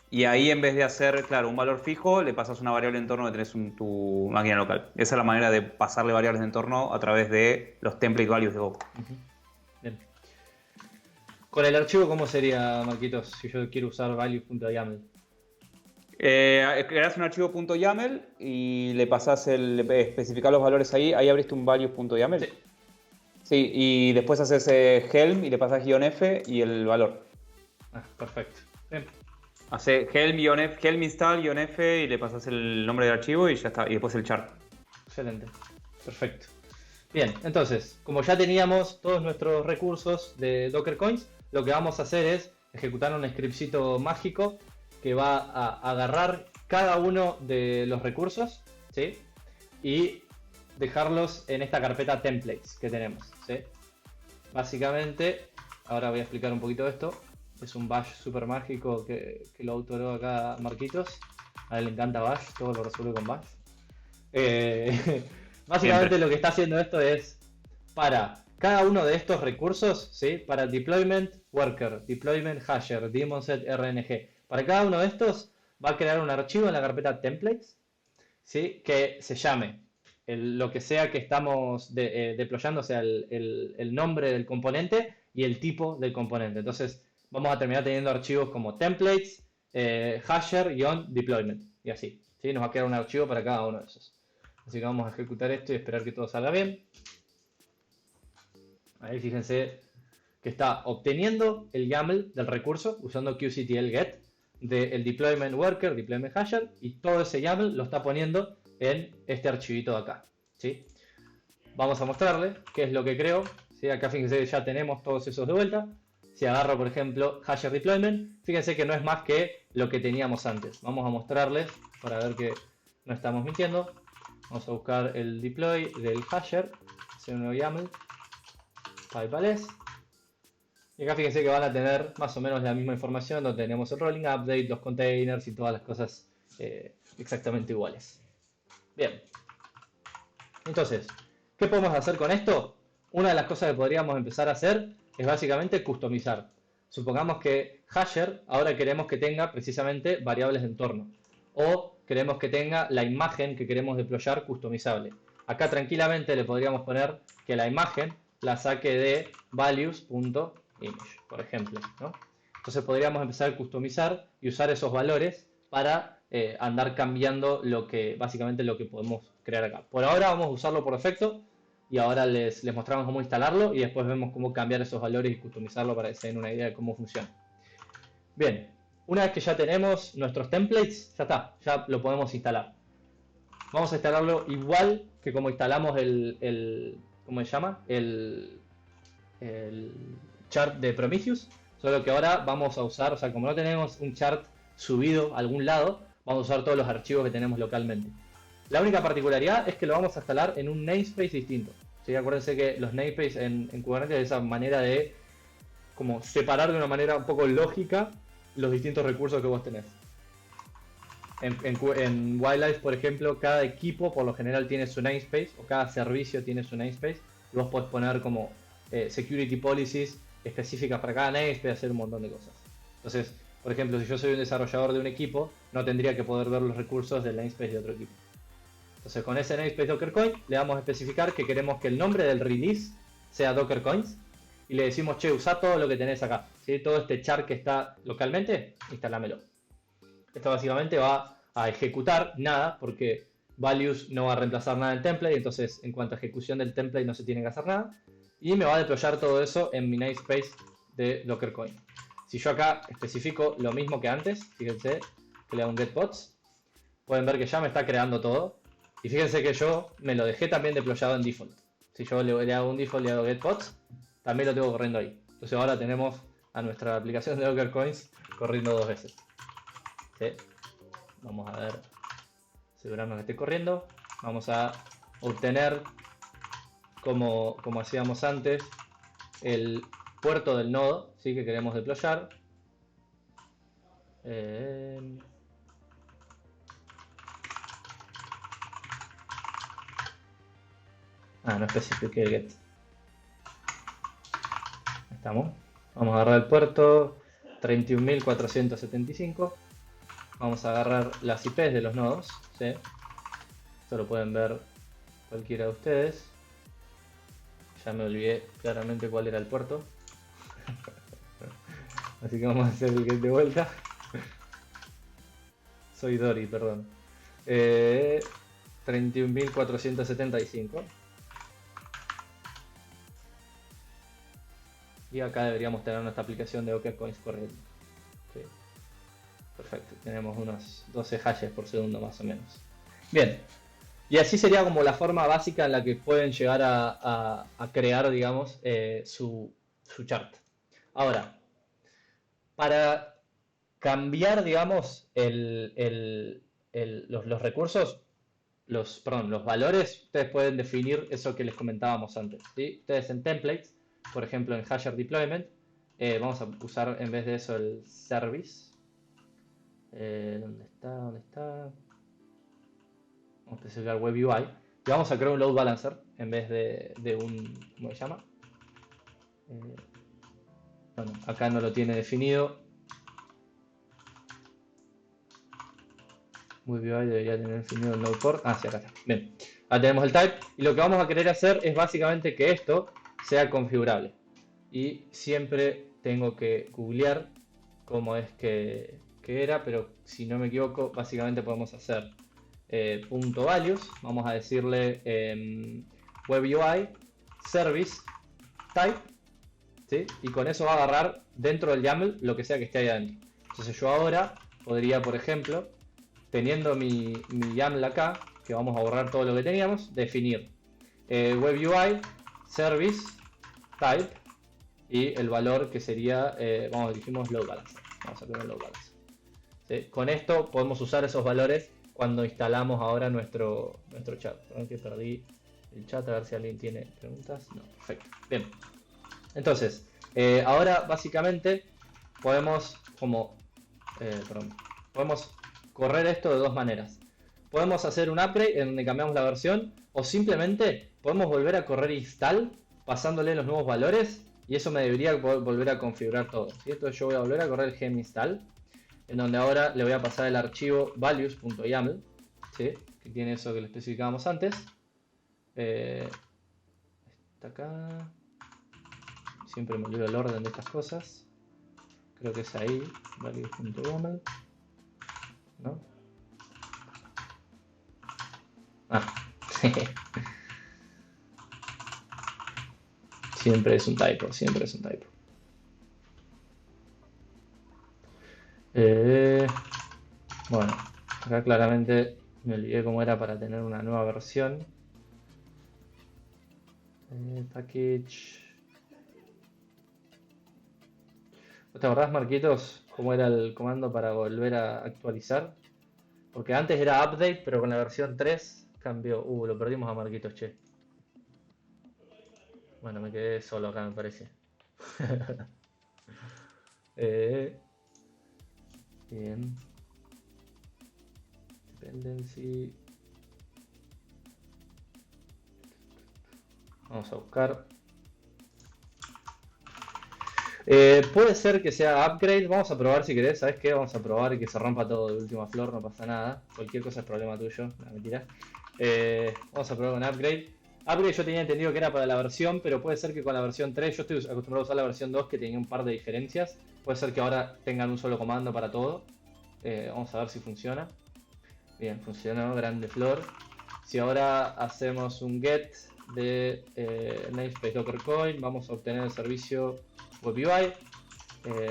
Y ahí en vez de hacer, claro, un valor fijo, le pasas una variable de entorno que tenés en tu máquina local. Esa es la manera de pasarle variables de entorno a través de los template values de Go. Ujú. Bien. Con el archivo, ¿cómo sería, Marquitos, si yo quiero usar value.yaml? Creas un archivo .yaml y le pasás especificar los valores ahí. Ahí abriste un Sí. values.yaml. Sí, y después haces Helm y le pasás "-f" y el valor. Perfecto. Bien. Hace Helm, Helm install "-f" y le pasás el nombre del archivo y ya está. Y después el char. Excelente. Perfecto. Bien, entonces, como ya teníamos todos nuestros recursos de Docker Coins, lo que vamos a hacer es ejecutar un scriptcito mágico que va a agarrar cada uno de los recursos, ¿sí? Y dejarlos en esta carpeta templates que tenemos, ¿sí? Básicamente, ahora voy a explicar un poquito esto. Es un bash súper mágico que lo autoró acá Marquitos. A él le encanta bash, todo lo resuelve con bash. Eh, Básicamente Siempre. lo que está haciendo esto es para cada uno de estos recursos, ¿sí? Para deployment worker, deployment hasher, daemonset rng, para cada uno de estos va a crear un archivo en la carpeta templates, ¿sí? Que se llame lo que sea que estamos deployando, o sea, el nombre del componente y el tipo del componente. Entonces vamos a terminar teniendo archivos como templates, hasher-deployment y así, ¿sí? Nos va a quedar un archivo para cada uno de esos. Así que vamos a ejecutar esto y esperar que todo salga bien. Ahí fíjense que está obteniendo el YAML del recurso usando qctl get del deployment worker, deployment hasher, y todo ese YAML lo está poniendo en este archivito de acá, ¿sí? Vamos a mostrarle qué es lo que creó, ¿sí? Acá fíjense que ya tenemos todos esos de vuelta. Si agarro, por ejemplo, hasher deployment, fíjense que no es más que lo que teníamos antes. Vamos a mostrarles para ver que no estamos mintiendo. Vamos a buscar el deploy del hasher, hacer un nuevo YAML, pipeless. Y acá fíjense que van a tener más o menos la misma información, donde tenemos el rolling update, los containers y todas las cosas exactamente iguales. Bien, entonces, ¿qué podemos hacer con esto? Una de las cosas que podríamos empezar a hacer es básicamente customizar. Supongamos que Hasher ahora queremos que tenga precisamente variables de entorno. O queremos que tenga la imagen que queremos deployar customizable. Acá tranquilamente le podríamos poner que la imagen la saque de values.image, por ejemplo, ¿no? Entonces podríamos empezar a customizar y usar esos valores para andar cambiando básicamente lo que podemos crear acá. Por ahora vamos a usarlo por defecto y ahora les mostramos cómo instalarlo y después vemos cómo cambiar esos valores y customizarlo para que se den una idea de cómo funciona. Bien, una vez que ya tenemos nuestros templates, ya está, ya lo podemos instalar. Vamos a instalarlo igual que como instalamos ¿cómo se llama? El chart de Prometheus, solo que ahora vamos a usar, o sea, como no tenemos un chart subido a algún lado, vamos a usar todos los archivos que tenemos localmente. La única particularidad es que lo vamos a instalar en un namespace distinto. ¿Sí? Acuérdense que los namespaces en Kubernetes es esa manera de como separar de una manera un poco lógica los distintos recursos que vos tenés. En Wildlife, por ejemplo, cada equipo por lo general tiene su namespace, o cada servicio tiene su namespace, y vos podés poner como security policies específicas para cada namespace, hacer un montón de cosas. Entonces, por ejemplo, si yo soy un desarrollador de un equipo, no tendría que poder ver los recursos del namespace de otro equipo. Entonces, con ese namespace Docker Coin le vamos a especificar que queremos que el nombre del release sea Docker Coins y le decimos, che, usa todo lo que tenés acá, ¿sí? Todo este char que está localmente, instálamelo. Esto básicamente va a ejecutar nada, porque values no va a reemplazar nada del template, entonces en cuanto a ejecución del template no se tiene que hacer nada. Y me va a deployar todo eso en mi namespace de Dockercoin. Si yo acá especifico lo mismo que antes, fíjense que le hago un getPods, pueden ver que ya me está creando todo. Y fíjense que yo me lo dejé también deployado en default. Si yo le hago un default y le hago getPods, también lo tengo corriendo ahí. Entonces ahora tenemos a nuestra aplicación de Docker Coins corriendo 2 veces. ¿Sí? Vamos a ver, asegurarnos que esté corriendo. Vamos a obtener, como hacíamos antes, el puerto del nodo, ¿sí? Que queremos deployar. No especifique get. Estamos. Vamos a agarrar el puerto 31.475. Vamos a agarrar las IPs de los nodos, ¿sí? Esto lo pueden ver cualquiera de ustedes. Ya me olvidé claramente cuál era el puerto. Así que vamos a hacer el get de vuelta. Soy Dory, perdón. 31.475. Y acá deberíamos tener nuestra aplicación de Docker Coins corriendo. Sí. Perfecto, tenemos unos 12 hashes por segundo más o menos. Bien, y así sería como la forma básica en la que pueden llegar a crear, digamos, su chart. Ahora, para cambiar, digamos, los recursos, los valores, ustedes pueden definir eso que les comentábamos antes, ¿sí? Ustedes en templates, por ejemplo en Hasher Deployment, vamos a usar en vez de eso el service. ¿Dónde está? Vamos a especificar web UI y vamos a crear un load balancer en vez de un, ¿cómo se llama? Bueno, acá no lo tiene definido. Web UI debería tener definido el load port. Sí, acá está. Bien, ahora tenemos el type y lo que vamos a querer hacer es básicamente que esto sea configurable. Y siempre tengo que googlear cómo es que era, pero si no me equivoco, básicamente podemos hacer .values, vamos a decirle web UI service type, ¿sí? Y con eso va a agarrar dentro del YAML lo que sea que esté ahí adentro. Entonces yo ahora podría, por ejemplo, teniendo mi YAML acá, que vamos a borrar todo lo que teníamos, definir web UI service type y el valor que sería, dijimos load balance. Vamos a poner load balance. ¿Sí? Con esto podemos usar esos valores cuando instalamos ahora nuestro chat. Perdón que perdí el chat, a ver si alguien tiene preguntas. No, perfecto. Bien. Entonces, ahora básicamente podemos podemos correr esto de dos maneras. Podemos hacer un upgrade en donde cambiamos la versión, o simplemente podemos volver a correr install pasándole los nuevos valores, y eso me debería volver a configurar todo, ¿sí? Entonces yo voy a volver a correr el gem install, en donde ahora le voy a pasar el archivo values.yaml, ¿sí? Que tiene eso que le especificábamos antes. Está acá. Siempre me olvido el orden de estas cosas. Creo que es ahí, values.yaml, ¿no? Siempre es un typo, siempre es un typo. Bueno, acá claramente me olvidé cómo era para tener una nueva versión. Package. ¿Te acordás, Marquitos, cómo era el comando para volver a actualizar? Porque antes era update, pero con la versión 3 cambió. Lo perdimos a Marquitos, che. Bueno, me quedé solo acá, me parece. Bien. Dependency. Vamos a buscar. Puede ser que sea upgrade. Vamos a probar si querés. ¿Sabes qué? Vamos a probar que se rompa todo de última flor. No pasa nada. Cualquier cosa es problema tuyo. No, mentira. Vamos a probar con upgrade. Upgrade yo tenía entendido que era para la versión, pero puede ser que con la versión 3, yo estoy acostumbrado a usar la versión 2 que tenía un par de diferencias. Puede ser que ahora tengan un solo comando para todo. Vamos a ver si funciona. Bien, funcionó, grande flor. Si ahora hacemos un get de namespace docker coin, vamos a obtener el servicio WebUI.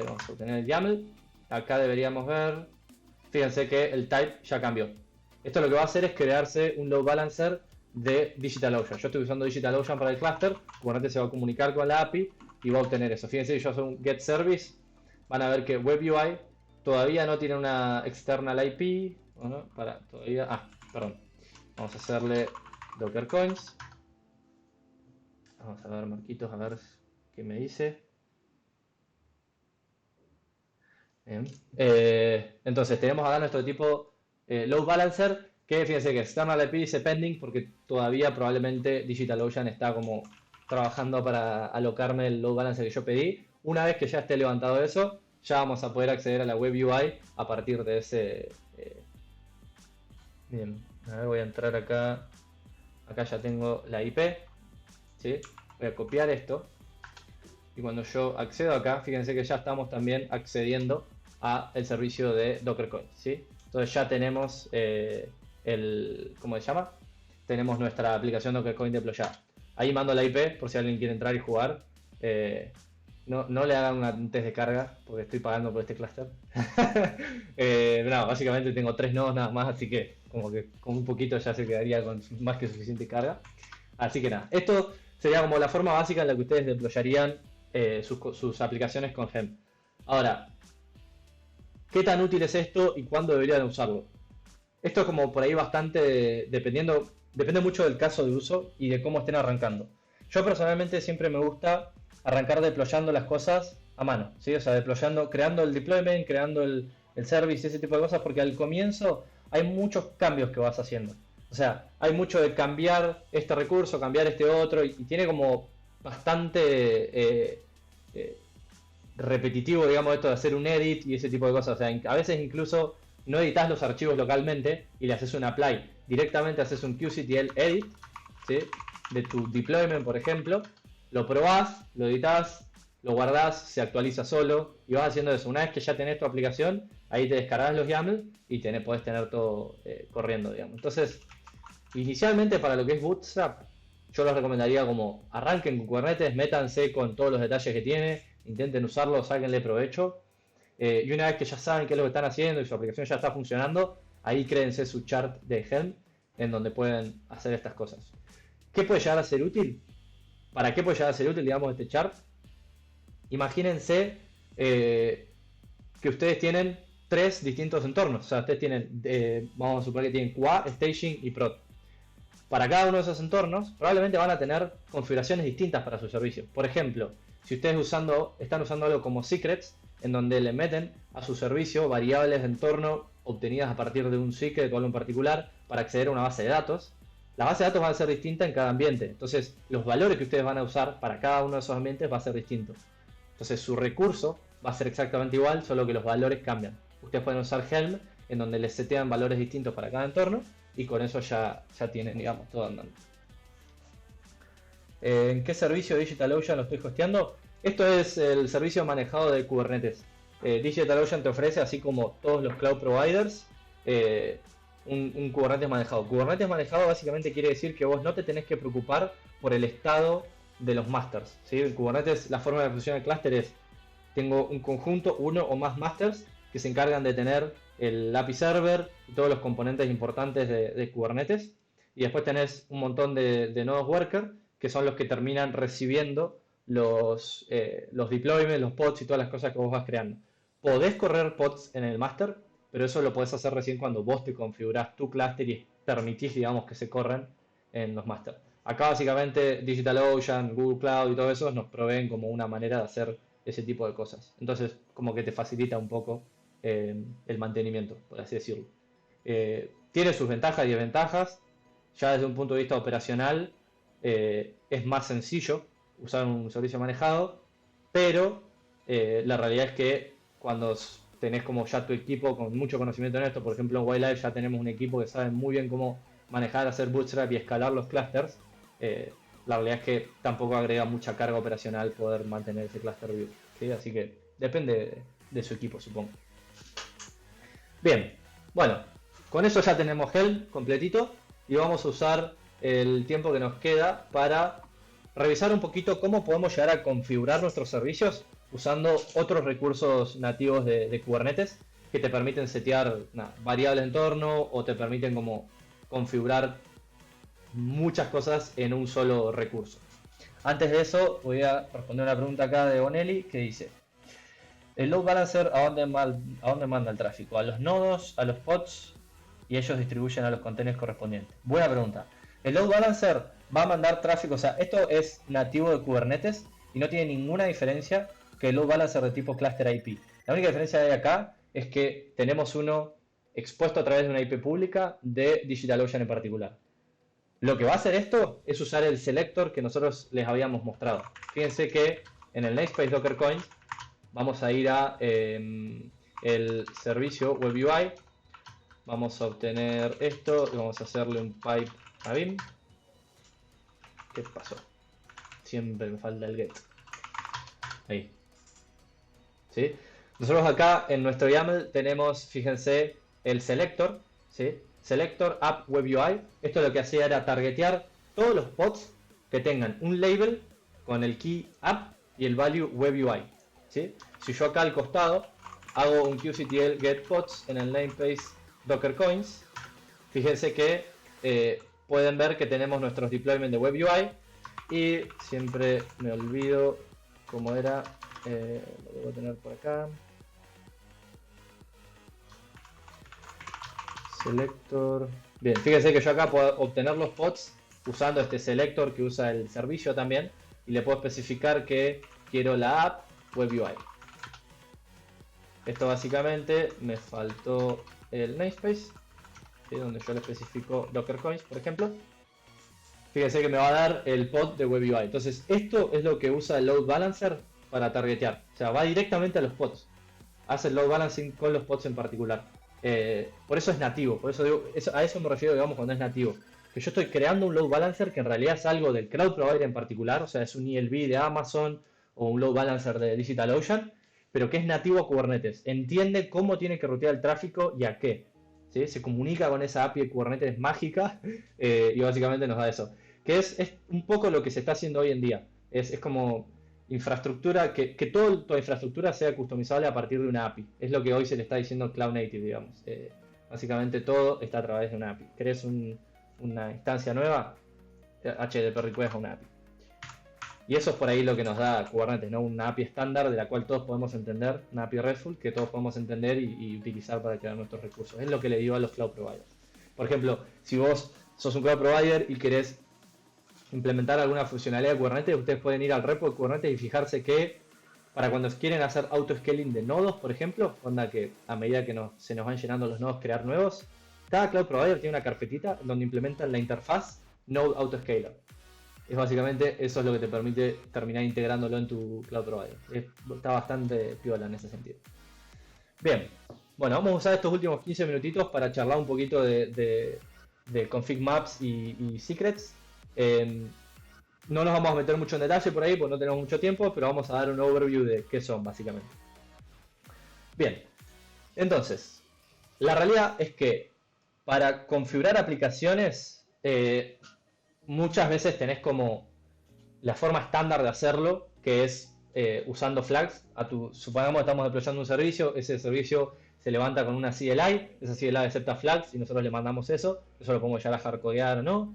Vamos a obtener el YAML. Acá deberíamos ver, fíjense que el type ya cambió. Esto lo que va a hacer es crearse un load balancer de DigitalOcean. Yo estoy usando DigitalOcean para el cluster, Kubernetes se va a comunicar con la API y va a obtener eso. Fíjense que yo hago un get service, van a ver que WebUI todavía no tiene una external IP. Bueno, perdón. Vamos a hacerle Docker Coins. Vamos a ver, Marquitos, a ver qué me dice. Bien. Entonces tenemos acá nuestro tipo load balancer, que fíjense que external IP dice pending porque todavía probablemente DigitalOcean está como trabajando para alocarme el load balancer que yo pedí. Una vez que ya esté levantado eso, ya vamos a poder acceder a la web UI a partir de ese. Bien, a ver, voy a entrar acá. Acá ya tengo la IP. ¿Sí? Voy a copiar esto. Y cuando yo accedo acá, fíjense que ya estamos también accediendo a el servicio de Docker Coin, ¿sí? Entonces ya tenemos ¿cómo se llama? Tenemos nuestra aplicación Docker Coin deployada. Ahí mando la IP por si alguien quiere entrar y jugar. No le hagan un test de carga porque estoy pagando por este clúster. No, básicamente tengo 3 nodos nada más, así que como que con un poquito ya se quedaría con más que suficiente carga. Así que nada, esto sería como la forma básica en la que ustedes deployarían sus aplicaciones con Helm. Ahora, ¿qué tan útil es esto y cuándo deberían usarlo? Esto es como por ahí bastante, depende mucho del caso de uso y de cómo estén arrancando. Yo personalmente siempre me gusta arrancar deployando las cosas a mano, ¿sí? O sea, deployando, creando el deployment, creando el service, ese tipo de cosas, porque al comienzo hay muchos cambios que vas haciendo. O sea, hay mucho de cambiar este recurso, cambiar este otro, y tiene como bastante repetitivo, digamos, esto de hacer un edit y ese tipo de cosas. O sea, a veces incluso no editas los archivos localmente y le haces un apply. Directamente haces un qctl edit, ¿sí? De tu deployment, por ejemplo. Lo probás, lo editas, lo guardás, se actualiza solo y vas haciendo eso. Una vez que ya tenés tu aplicación, ahí te descargas los YAML y podés tener todo corriendo, digamos. Entonces, inicialmente para lo que es Bootstrap, yo les recomendaría como arranquen con Kubernetes, métanse con todos los detalles que tiene, intenten usarlo, sáquenle provecho. Y una vez que ya saben qué es lo que están haciendo y su aplicación ya está funcionando, ahí créense su chart de Helm en donde pueden hacer estas cosas. ¿Qué puede llegar a ser útil? ¿Para qué puede llegar a ser útil, digamos, este chart? Imagínense que ustedes tienen 3 distintos entornos. O sea, ustedes tienen, vamos a suponer que tienen QA, Staging y Prod. Para cada uno de esos entornos, probablemente van a tener configuraciones distintas para su servicio. Por ejemplo, si ustedes están usando algo como Secrets, en donde le meten a su servicio variables de entorno obtenidas a partir de un secret o algo en particular para acceder a una base de datos, la base de datos va a ser distinta en cada ambiente. Entonces, los valores que ustedes van a usar para cada uno de esos ambientes va a ser distinto. Entonces, su recurso va a ser exactamente igual, solo que los valores cambian. Ustedes pueden usar Helm, en donde les setean valores distintos para cada entorno, y con eso ya tienen, digamos, todo andando. ¿En qué servicio DigitalOcean lo estoy hosteando? Esto es el servicio manejado de Kubernetes. DigitalOcean te ofrece, así como todos los cloud providers, un Kubernetes manejado. Kubernetes manejado básicamente quiere decir que vos no te tenés que preocupar por el estado de los masters, ¿sí? En Kubernetes la forma de funciona del clúster es: tengo un conjunto, uno o más masters que se encargan de tener el API server y todos los componentes importantes de Kubernetes, y después tenés un montón de nodos worker que son los que terminan recibiendo los deployments, los pods y todas las cosas que vos vas creando. Podés correr pods en el master, pero eso lo podés hacer recién cuando vos te configurás tu clúster y permitís, digamos, que se corran en los master. Acá básicamente DigitalOcean, Google Cloud y todo eso nos proveen como una manera de hacer ese tipo de cosas. Entonces, como que te facilita un poco el mantenimiento, por así decirlo. Tiene sus ventajas y desventajas. Ya desde un punto de vista operacional, es más sencillo usar un servicio manejado, pero la realidad es que cuando tenés como ya tu equipo con mucho conocimiento en esto, por ejemplo en Wildlife ya tenemos un equipo que sabe muy bien cómo manejar, hacer bootstrap y escalar los clusters, la realidad es que tampoco agrega mucha carga operacional poder mantener ese cluster vivo, ¿sí? Así que depende de su equipo, supongo. Bien, bueno, con eso ya tenemos Helm completito y vamos a usar el tiempo que nos queda para revisar un poquito cómo podemos llegar a configurar nuestros servicios usando otros recursos nativos de Kubernetes que te permiten setear variables de entorno o te permiten como configurar muchas cosas en un solo recurso. Antes de eso voy a responder una pregunta acá de Bonelli que dice: ¿el load balancer a dónde manda el tráfico? ¿A los nodos, a los pods? Y ellos distribuyen a los containers correspondientes. Buena pregunta. El load balancer va a mandar tráfico, o sea, esto es nativo de Kubernetes y no tiene ninguna diferencia que el load balancer de tipo cluster IP. La única diferencia que hay acá es que tenemos uno expuesto a través de una IP pública de DigitalOcean en particular. Lo que va a hacer esto es usar el selector que nosotros les habíamos mostrado. Fíjense que en el namespace Docker Coins vamos a ir a el servicio Web UI. Vamos a obtener esto y vamos a hacerle un pipe a Vim. ¿Qué pasó? Siempre me falta el get. Ahí. ¿Sí? Nosotros acá en nuestro YAML tenemos, fíjense, el selector, ¿sí? Selector App Web UI. Esto lo que hacía era targetear todos los pods que tengan un label con el key app y el value Web UI, ¿sí? Si yo acá al costado hago un qctl get pods en el namespace Docker Coins, fíjense que pueden ver que tenemos nuestros deployments de Web UI y siempre me olvido cómo era, lo debo tener por acá. Selector. Bien, fíjense que yo acá puedo obtener los pods usando este selector que usa el servicio también y le puedo especificar que quiero la app Web UI. Esto básicamente me faltó el namespace, ¿sí? Donde yo le especifico Docker Coins, por ejemplo. Fíjense que me va a dar el pod de Web UI. Entonces, esto es lo que usa el load balancer para targetear. O sea, va directamente a los pods. Hace el load balancing con los pods en particular. Por eso es nativo. Por eso digo, a eso me refiero, digamos, cuando es nativo. Que yo estoy creando un load balancer que en realidad es algo del cloud provider en particular. O sea, es un ELB de Amazon o un load balancer de DigitalOcean, pero que es nativo a Kubernetes. Entiende cómo tiene que rutear el tráfico y a qué. ¿Sí? Se comunica con esa API de Kubernetes mágica y básicamente nos da eso. Que es un poco lo que se está haciendo hoy en día. Es como infraestructura, que toda tu infraestructura sea customizable a partir de una API. Es lo que hoy se le está diciendo Cloud Native, digamos. Básicamente todo está a través de una API. ¿Querés una instancia nueva? HTTP request a una API. Y eso es por ahí lo que nos da Kubernetes, ¿no? Una API estándar de la cual todos podemos entender, una API RESTful que todos podemos entender y utilizar para crear nuestros recursos. Es lo que le digo a los cloud providers. Por ejemplo, si vos sos un cloud provider y querés implementar alguna funcionalidad de Kubernetes, ustedes pueden ir al repo de Kubernetes y fijarse que para cuando quieren hacer auto-scaling de nodos, por ejemplo, onda que a medida que se nos van llenando los nodos, crear nuevos, cada cloud provider tiene una carpetita donde implementan la interfaz Node Autoscaler. Es básicamente eso es lo que te permite terminar integrándolo en tu cloud provider. Está bastante piola en ese sentido. Bien, bueno, vamos a usar estos últimos 15 minutitos para charlar un poquito de config maps y secrets. No nos vamos a meter mucho en detalle por ahí porque no tenemos mucho tiempo, pero vamos a dar un overview de qué son básicamente. Bien, entonces, la realidad es que para configurar aplicaciones muchas veces tenés como la forma estándar de hacerlo, que es usando flags. Supongamos que estamos deployando un servicio, ese servicio se levanta con una CLI, esa CLI acepta flags y nosotros le mandamos eso lo podemos llegar a hardcodear o no.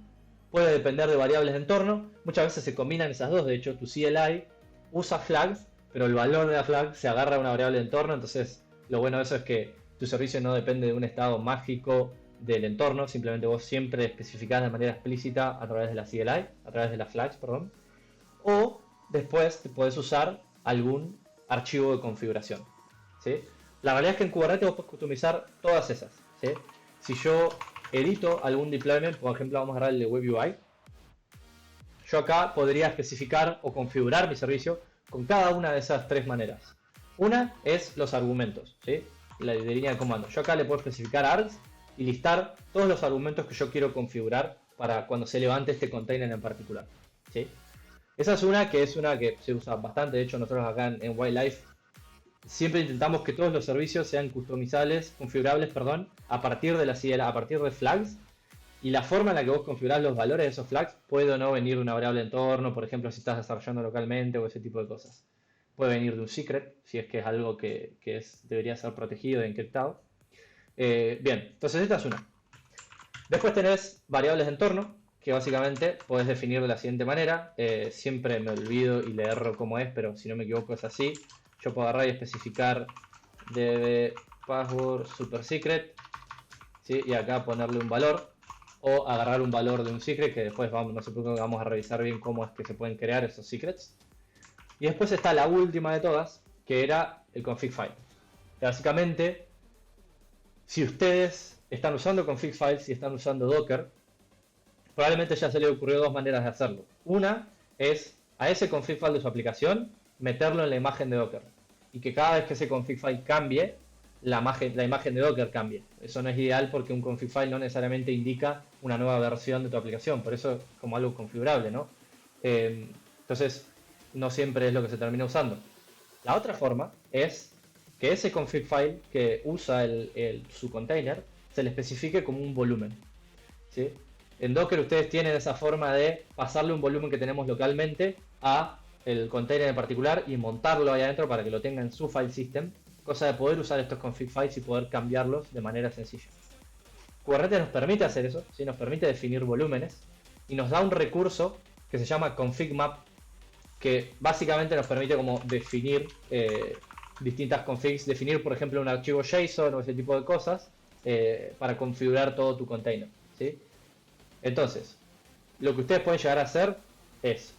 Puede depender de variables de entorno, muchas veces se combinan esas dos, de hecho tu CLI usa flags, pero el valor de la flag se agarra a una variable de entorno, entonces lo bueno de eso es que tu servicio no depende de un estado mágico del entorno, simplemente vos siempre especificás de manera explícita a través de la CLI, a través de las flags, perdón, o después te podés usar algún archivo de configuración, ¿sí? La realidad es que en Kubernetes vos podés customizar todas esas, ¿sí? Si yo edito algún deployment, por ejemplo vamos a agarrar el de Web UI, yo acá podría especificar o configurar mi servicio con cada una de esas tres maneras. Una es los argumentos, ¿sí? La de línea de comando. Yo acá le puedo especificar args y listar todos los argumentos que yo quiero configurar para cuando se levante este container en particular. ¿Sí? Esa es una que se usa bastante. De hecho, nosotros acá en Wildlife siempre intentamos que todos los servicios sean customizables, configurables, perdón, a partir de a partir de flags. Y la forma en la que vos configurás los valores de esos flags puede o no venir de una variable de entorno, por ejemplo, si estás desarrollando localmente o ese tipo de cosas. Puede venir de un secret, si es que es algo que debería ser protegido e encriptado. Bien, entonces esta es una. Después tenés variables de entorno, que básicamente podés definir de la siguiente manera. Siempre me olvido y le erro cómo es, pero si no me equivoco es así. Yo puedo agarrar y especificar db password super secret, ¿sí? Y acá ponerle un valor, o agarrar un valor de un secret, que después no sé por qué vamos a revisar bien cómo es que se pueden crear esos secrets. Y después está la última de todas, que era el config file. Básicamente, si ustedes están usando config files y están usando Docker, probablemente ya se les ocurrió dos maneras de hacerlo. Una es a ese config file de su aplicación meterlo en la imagen de Docker y que cada vez que ese config file cambie, la imagen de Docker cambie. Eso no es ideal porque un config file no necesariamente indica una nueva versión de tu aplicación, por eso es como algo configurable, ¿no? Entonces, no siempre es lo que se termina usando. La otra forma es que ese config file que usa su container se le especifique como un volumen, ¿sí? En Docker ustedes tienen esa forma de pasarle un volumen que tenemos localmente a el container en particular y montarlo ahí adentro para que lo tenga en su file system, cosa de poder usar estos config files y poder cambiarlos de manera sencilla. Kubernetes nos permite hacer eso, ¿sí? Nos permite definir volúmenes y nos da un recurso que se llama config map, que básicamente nos permite como definir distintas configs, definir por ejemplo un archivo JSON o ese tipo de cosas para configurar todo tu container, ¿sí? Entonces, lo que ustedes pueden llegar a hacer es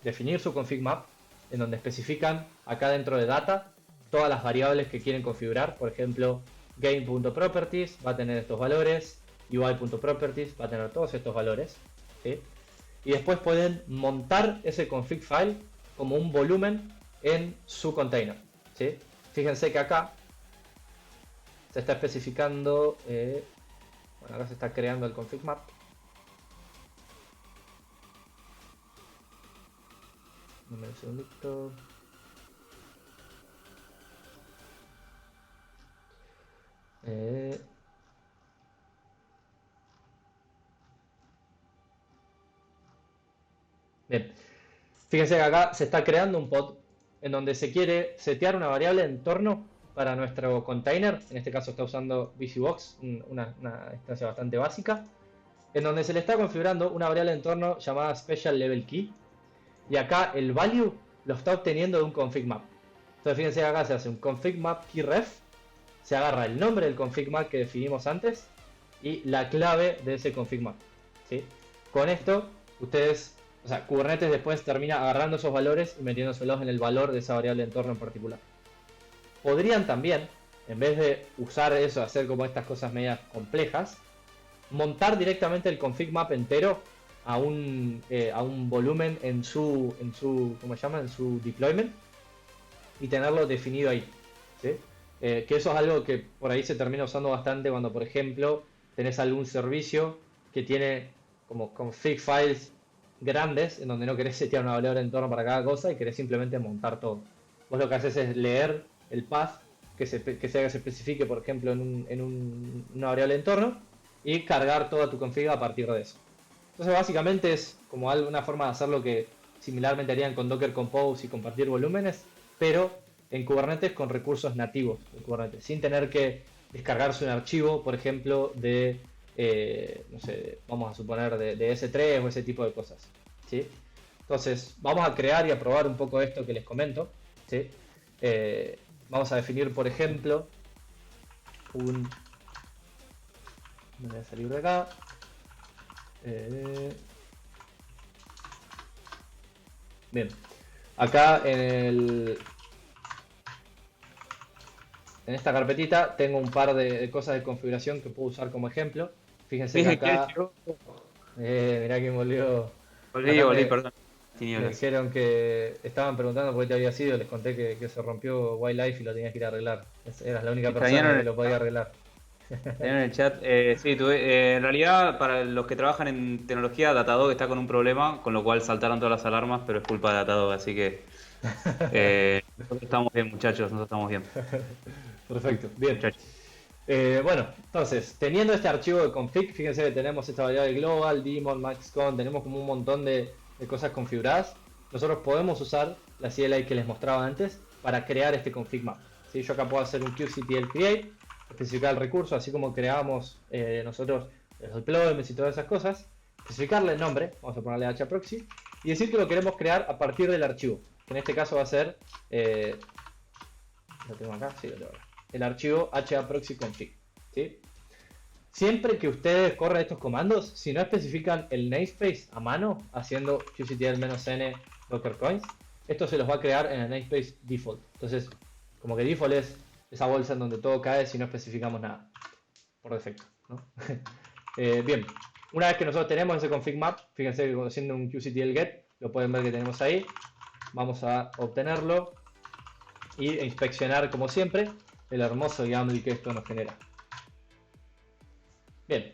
definir su config map, en donde especifican acá dentro de data todas las variables que quieren configurar. Por ejemplo, game.properties va a tener estos valores, UI.properties va a tener todos estos valores, ¿sí? Y después pueden montar ese config file como un volumen en su container, ¿sí? Fíjense que acá se está especificando, bueno, acá se está creando el config map. Un segundito. Bien, fíjense que acá se está creando un pod en donde se quiere setear una variable de entorno para nuestro container. En este caso está usando VisiBox, una instancia bastante básica, en donde se le está configurando una variable de entorno llamada Special Level Key. Y acá el value lo está obteniendo de un config map. Entonces fíjense que acá se hace un config map key ref, se agarra el nombre del config map que definimos antes y la clave de ese config map, ¿sí? Con esto ustedes, o sea, Kubernetes después termina agarrando esos valores y metiéndoselos en el valor de esa variable de entorno en particular. Podrían también, en vez de usar eso, hacer como estas cosas medias complejas, montar directamente el config map entero a un volumen en su ¿cómo se llama? En su deployment y tenerlo definido ahí, ¿sí? Que eso es algo que por ahí se termina usando bastante cuando, por ejemplo, tenés algún servicio que tiene como config files grandes en donde no querés setear una variable de entorno para cada cosa y querés simplemente montar todo. Vos lo que haces es leer el path que se especifique, por ejemplo, en una variable de entorno y cargar toda tu config a partir de eso. Entonces básicamente es como una forma de hacer lo que similarmente harían con Docker Compose y compartir volúmenes, pero en Kubernetes con recursos nativos de Kubernetes, sin tener que descargarse un archivo, por ejemplo, de, no sé, vamos a suponer de S3 o ese tipo de cosas, ¿sí? Entonces vamos a crear y a probar un poco esto que les comento, ¿sí? Vamos a definir, por ejemplo, me voy a salir de acá. Bien, acá en esta carpetita tengo un par de cosas de configuración que puedo usar como ejemplo. Fíjense que acá, mirá quién volvió. Volví, perdón. Me dijeron que estaban preguntando por qué te había sido, les conté que se rompió Wildlife y lo tenías que ir a arreglar. Eras la única persona que lo podía arreglar. Tenían en el chat. Sí, en realidad, para los que trabajan en tecnología, Datadog está con un problema, con lo cual saltaron todas las alarmas, pero es culpa de Datadog, así que nosotros estamos bien, muchachos, nosotros estamos bien. Perfecto, bien. Muchachos. Bueno, entonces, teniendo este archivo de config, fíjense que tenemos esta variable global, daemon, maxcon, tenemos como un montón de cosas configuradas. Nosotros podemos usar la CLI que les mostraba antes para crear este config map. ¿Sí? Yo acá puedo hacer un qctl create, especificar el recurso, así como creamos nosotros los deployments y todas esas cosas, especificarle el nombre, vamos a ponerle hproxy, y decir que lo queremos crear a partir del archivo, que en este caso va a ser, lo tengo acá, sí lo tengo acá, el archivo hproxyconfig, ¿sí? Siempre que ustedes corran estos comandos, si no especifican el namespace a mano, haciendo qctl-n dockercoins, esto se los va a crear en el namespace default. Entonces, como que default es esa bolsa en donde todo cae si no especificamos nada, por defecto, ¿no? Bien, una vez que nosotros tenemos ese config map, fíjense que haciendo un qctl get, lo pueden ver que tenemos ahí, vamos a obtenerlo y inspeccionar como siempre el hermoso YAML que esto nos genera. Bien,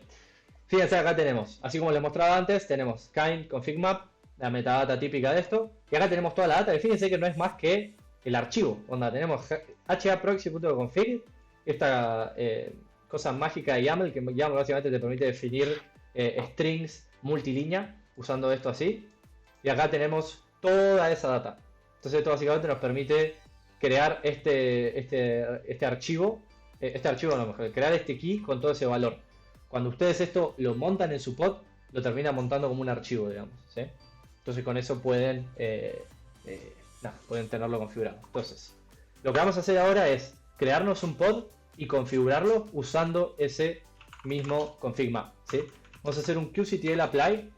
fíjense acá tenemos, así como les mostraba antes, tenemos kind config map, la metadata típica de esto, y acá tenemos toda la data, y fíjense que no es más que el archivo, onda, tenemos hproxy.config, esta cosa mágica de YAML, que YAML básicamente te permite definir strings multilínea, usando esto así, y acá tenemos toda esa data. Entonces esto básicamente nos permite crear este archivo, crear este key con todo ese valor. Cuando ustedes esto lo montan en su pod, lo terminan montando como un archivo, digamos, ¿sí? Entonces con eso pueden tenerlo configurado. Entonces, lo que vamos a hacer ahora es crearnos un pod y configurarlo usando ese mismo config map, ¿sí? Vamos a hacer un qctl apply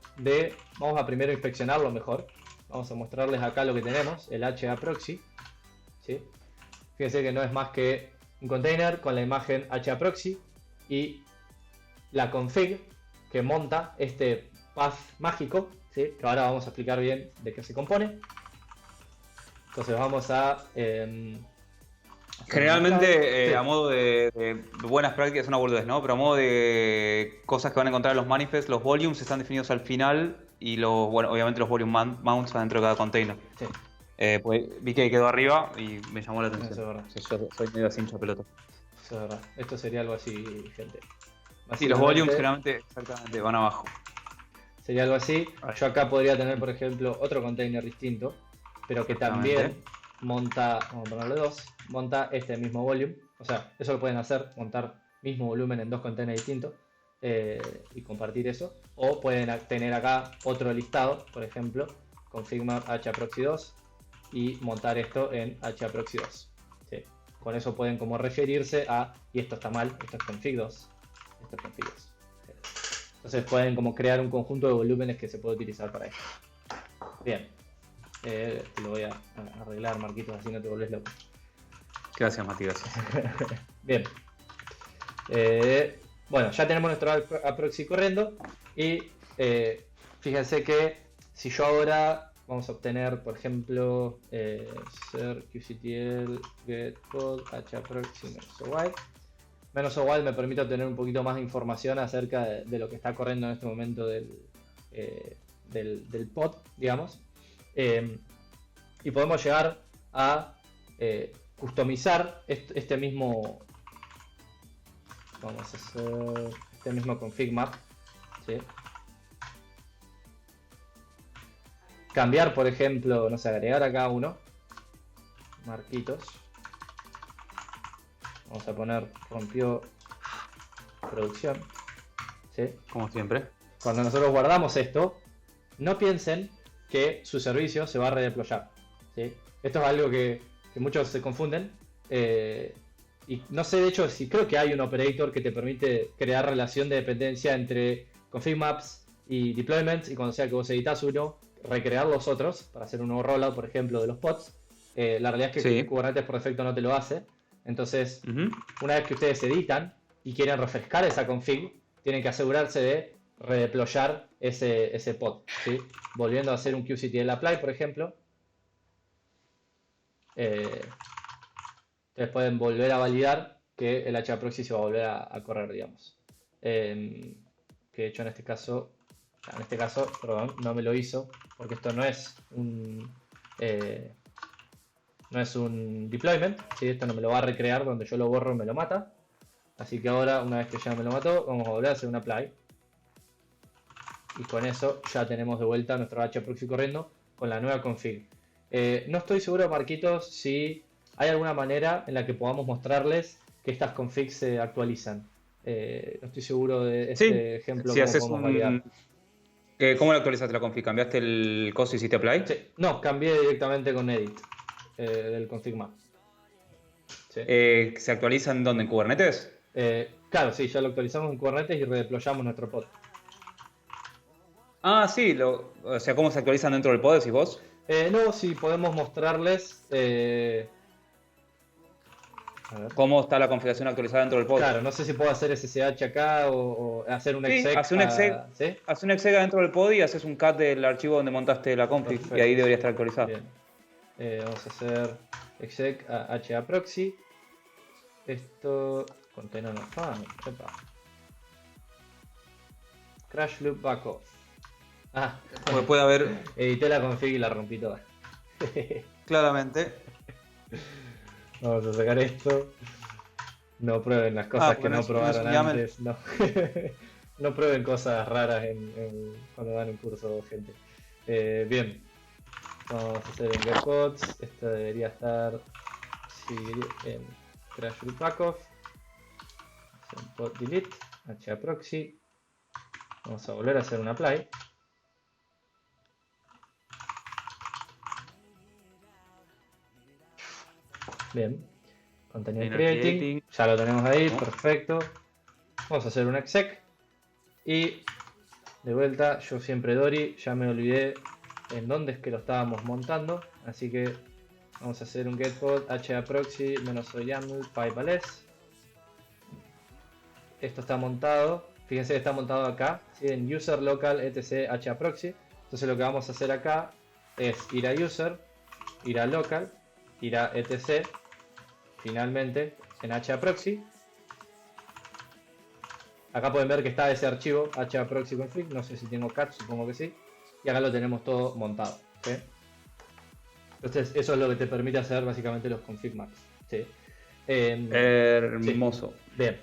vamos a primero inspeccionarlo mejor. Vamos a mostrarles acá lo que tenemos, el hproxy, ¿sí? Fíjense que no es más que un container con la imagen hproxy y la config que monta este path mágico, ¿sí? Que ahora vamos a explicar bien de qué se compone. Entonces vamos a... Generalmente, sí. a modo de buenas prácticas, es una boludez, ¿no? Pero a modo de cosas que van a encontrar en los manifests, los volumes están definidos al final y obviamente los volume mounts dentro de cada container. Sí. Pues vi que quedó arriba y me llamó la atención. Eso es verdad. Yo soy medio así hincha pelota. Eso es verdad. Esto sería algo así, gente. Sí, los volumes generalmente exactamente van abajo. Sería algo así. Yo acá podría tener, por ejemplo, otro container distinto, pero que también monta, vamos a ponerle 2, monta este mismo volume. O sea, eso lo pueden hacer, montar mismo volumen en 2 containers distintos y compartir eso. O pueden tener acá otro listado, por ejemplo, config map hproxy2 y montar esto en hproxy2. ¿Sí? Con eso pueden como referirse a, y esto está mal, esto es config2, esto es config2. Entonces pueden como crear un conjunto de volúmenes que se puede utilizar para esto. Bien. Te lo voy a arreglar, Marquitos, así no te volvés loco. Gracias, Mati, gracias. Bien. Bueno, ya tenemos nuestro hproxy corriendo y fíjense que si yo ahora vamos a obtener, por ejemplo, ser qctl get pod hproxy menos o while me permite obtener un poquito más de información acerca de lo que está corriendo en este momento del pod, digamos. Y podemos llegar a customizar este mismo, vamos a hacer este mismo config map, ¿sí? Cambiar, por ejemplo, no sé, agregar acá uno, Marquitos. Vamos a poner rompió producción, ¿sí? Como siempre. Cuando nosotros guardamos esto, no piensen que su servicio se va a redeployar, ¿sí? Esto es algo que muchos se confunden. Y no sé, de hecho, si creo que hay un operator que te permite crear relación de dependencia entre config maps y deployments, y cuando sea que vos editas uno, recrear los otros para hacer un nuevo rollout, por ejemplo, de los pods. La realidad es que Kubernetes por defecto no te lo hace. Entonces, una vez que ustedes editan y quieren refrescar esa config, tienen que asegurarse de redeployar ese pod, ¿sí? Volviendo a hacer un qctl apply, por ejemplo. Ustedes pueden volver a validar que el HAProxy se va a volver a correr, digamos. Que de hecho en este caso, perdón, no me lo hizo, porque esto eh, no es un deployment, ¿sí? Esto no me lo va a recrear, donde yo lo borro me lo mata. Así que ahora, una vez que ya me lo mató, vamos a volver a hacer un apply. Y con eso ya tenemos de vuelta nuestro HAProxy corriendo con la nueva config. No estoy seguro, Marquitos, si hay alguna manera en la que podamos mostrarles que estas configs se actualizan. No estoy seguro de Sí, este ejemplo si cómo haces podemos validar. ¿Cómo lo actualizaste la config? ¿Cambiaste el coso y hiciste apply? Sí, no, cambié directamente con edit del config map. Sí. ¿Se actualizan dónde? ¿En Kubernetes? Claro, sí, ya lo actualizamos en Kubernetes y redeployamos nuestro pod. Ah, sí, o sea, ¿cómo se actualizan dentro del pod, decís vos? No, si podemos mostrarles. A ver. ¿Cómo está la configuración actualizada dentro del pod? Claro, no sé si puedo hacer SSH acá o hacer un Sí, exec. ¿Sí? hace un exec dentro del pod y haces un cat del archivo donde montaste la config y ahí Perfecto. debería estar actualizado. Bien. Vamos a hacer exec a HAProxy. Esto. Container no. Epa. Crash loop backoff. Ah, Porque puede haber, edité la config y la rompí toda. claramente. Vamos a sacar esto. No prueben las cosas que porque no no es probaron un YAML. antes. No. No prueben cosas raras cuando dan un curso, gente. Bien. Vamos a hacer en getpods. Esto debería estar en crash root backoff. En pod delete. HAProxy. Vamos a volver a hacer un apply. Bien. Container creating. Ya lo tenemos ahí. Perfecto. Vamos a hacer un exec. Y de vuelta, yo siempre Dory. Ya me olvidé en dónde es que lo estábamos montando. Así que vamos a hacer un getpod HAProxy -yaml pipeless. Esto está montado. Fíjense que está montado acá, ¿sí? En user local etc HAProxy. Entonces lo que vamos a hacer acá es ir a user, ir a local, ir a etc, finalmente en HAProxy. Acá pueden ver que está ese archivo HAProxy config, no sé si tengo cat, supongo que sí. Y acá lo tenemos todo montado, ¿sí? Entonces eso es lo que te permite hacer básicamente los config maps, ¿sí? Hermoso. Sí. Bien.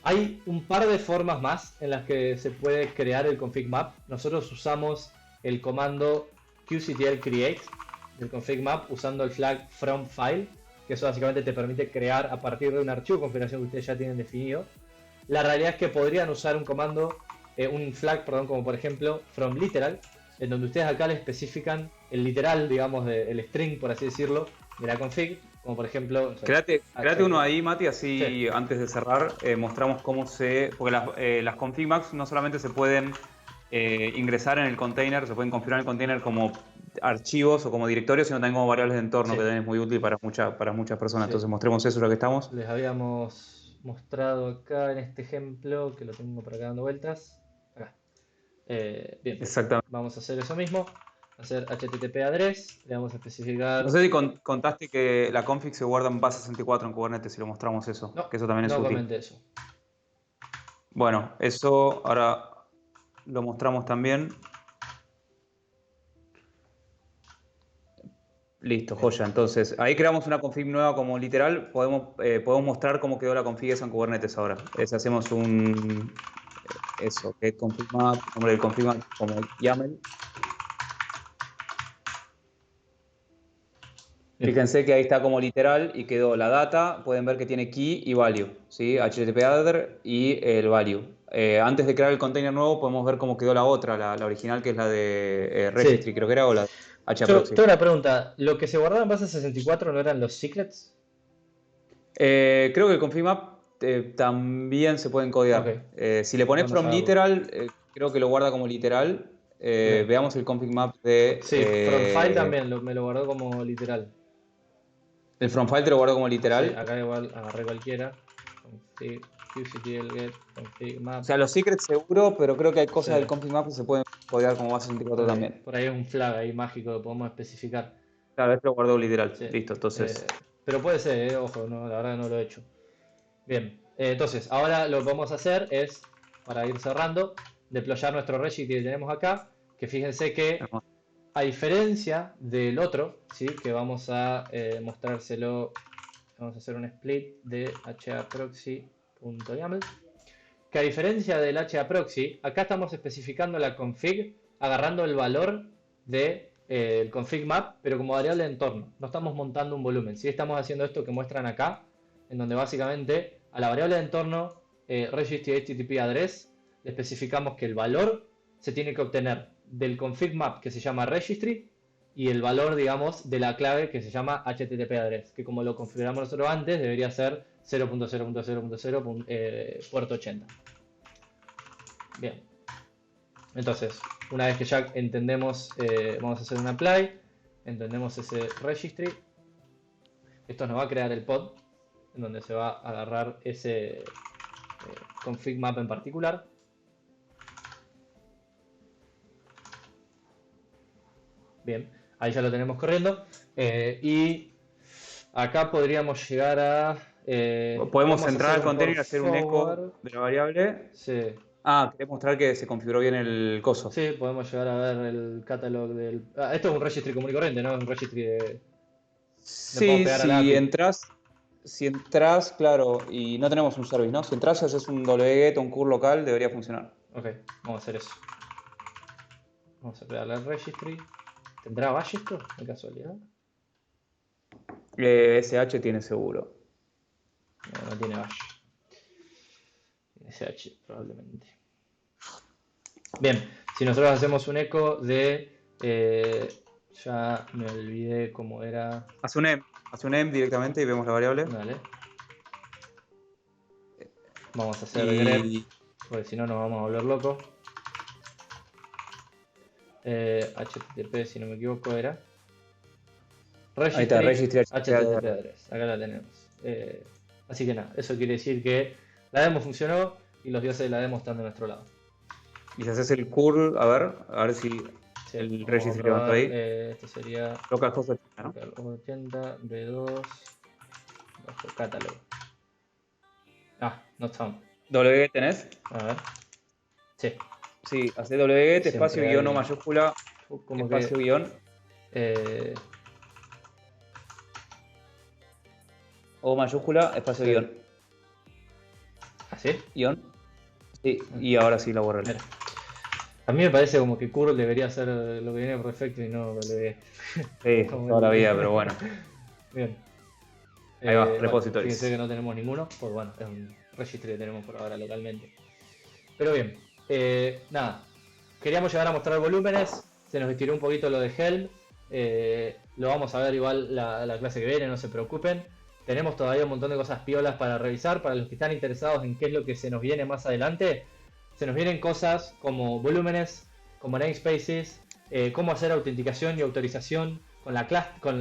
Hay un par de formas más en las que se puede crear el config map. Nosotros usamos el comando qctl create del config map usando el flag from file, que eso básicamente te permite crear a partir de un archivo de configuración que ustedes ya tienen definido. La realidad es que podrían usar un comando, un flag, perdón, como por ejemplo from literal, en donde ustedes acá le especifican el literal, digamos, el string, por así decirlo, de la config, como por ejemplo... Créate uno ahí, Mati, así Sí. antes de cerrar mostramos cómo porque las config maps no solamente se pueden ingresar en el container, se pueden configurar en el container como archivos o como directorios, sino también como variables de entorno, Sí. que también es muy útil para muchas personas. Sí. Entonces mostremos eso ya que estamos. Les habíamos mostrado acá en este ejemplo, que lo tengo por acá dando vueltas. Acá. Bien, Exactamente. vamos a hacer eso mismo. Hacer HTTP address, le vamos a especificar... No sé si contaste que la config se guarda en base64 en Kubernetes, si lo mostramos eso, No, que eso también es no útil. comenté eso. Bueno, eso ahora lo mostramos también. Listo, Bien. joya. Entonces, ahí creamos una config nueva como literal. Podemos mostrar cómo quedó la config esa en Kubernetes ahora. Hacemos get config map, nombre del config map como YAML. Bien. Fíjense que ahí está como literal y quedó la data. Pueden ver que tiene key y value, ¿sí? HTTP header y el value. Antes de crear el container nuevo, podemos ver cómo quedó la otra, la original, que es la de Registry, Sí. creo que era, o la Yo HAProxy. tengo una pregunta. ¿Lo que se guardaba en base 64 no eran los secrets? Creo que el config map también se puede Ok. encodear. Si le pones Bueno from saberlo. literal, creo que lo guarda como literal. Bien. Veamos el config map de... Sí, from file también me lo guardó como literal. el from file te lo guardo como Sí, literal. acá igual agarré cualquiera. Config, qctl get, config O map. sea, los secrets seguro, pero creo que hay Sí, cosas del config map que se pueden codear como base 64 ok. también. Por ahí es un flag ahí mágico que podemos especificar. Claro, este lo guardo literal. Sí. Listo, entonces... Pero puede ser, ojo, no, la verdad no lo he hecho. Bien, entonces ahora lo que vamos a hacer es, para ir cerrando, deployar nuestro registry que tenemos acá, que fíjense que Hermoso. a diferencia del otro, ¿sí? Que vamos a mostrárselo, vamos a hacer un split de haproxy.yaml, que a diferencia del haproxy, acá estamos especificando la config agarrando el valor de, el config map, pero como variable de entorno. No estamos montando un volumen. Sí estamos haciendo esto que muestran acá, en donde básicamente a la variable de entorno registry HTTP address le especificamos que el valor se tiene que obtener del config map que se llama registry y el valor, digamos, de la clave que se llama HTTP address, que como lo configuramos nosotros antes, debería ser 0.0.0.0 puerto 80. Bien, entonces, una vez que ya entendemos, vamos a hacer un apply, entendemos ese registry, esto nos va a crear el pod, en donde se va a agarrar ese config map en particular. Bien, ahí ya lo tenemos corriendo. Y acá podríamos llegar a... Podemos podemos entrar hacer al un port container y hacer un forward. eco de la variable. Sí, Ah, querés mostrar que se configuró bien el coso. sí, podemos llegar a ver el catalog del... esto es un registry común y corriente, ¿no? Es un registry de... Le podemos Sí, pegar a la API. si entras, claro, y no tenemos un service, ¿no? Si entras y haces un wget o un curl local, debería funcionar. Ok, vamos a hacer eso. Vamos a pegarle al registry. ¿Tendrá bash esto? De casualidad. SH tiene seguro. No, no tiene bash. SH probablemente. Bien, si nosotros hacemos un eco de... ya me olvidé cómo era. Hace un env directamente y vemos la variable. Vale. Vamos a hacer grep, Y porque si no nos vamos a volver locos. HTTP, si no me equivoco, era. ahí está, registry HTTP address. Acá la tenemos. Así que nada, eso quiere decir que la demo funcionó y los dioses de la demo están de nuestro lado. Y si haces el curl, a ver si Sí, el vamos a registry probar, levantó ahí. esto sería Localhost 80, ¿no? 80 B2 bajo catálogo. Ah, not found. ¿wget tenés? A ver. Sí. Sí, hace wget, Siempre espacio, guión o hay- mayúscula, Como espacio, que. guión o mayúscula, espacio, Sí. guión. ¿Así? Guión. Sí, y ahora sí la borré. Mira. A mí me parece como que curl debería ser lo que viene por defecto y no wget. Sí, Como toda la el- vida, pero bueno. Bien. Ahí va, Bueno, repositories. fíjense que no tenemos ninguno, pues bueno, es un registry que tenemos por ahora localmente. Pero bien, nada, queríamos llegar a mostrar volúmenes, se nos estiró un poquito lo de Helm, lo vamos a ver igual la clase que viene, no se preocupen. Tenemos todavía un montón de cosas piolas para revisar, para los que están interesados en qué es lo que se nos viene más adelante. Se nos vienen cosas como volúmenes, como namespaces, cómo hacer autenticación y autorización con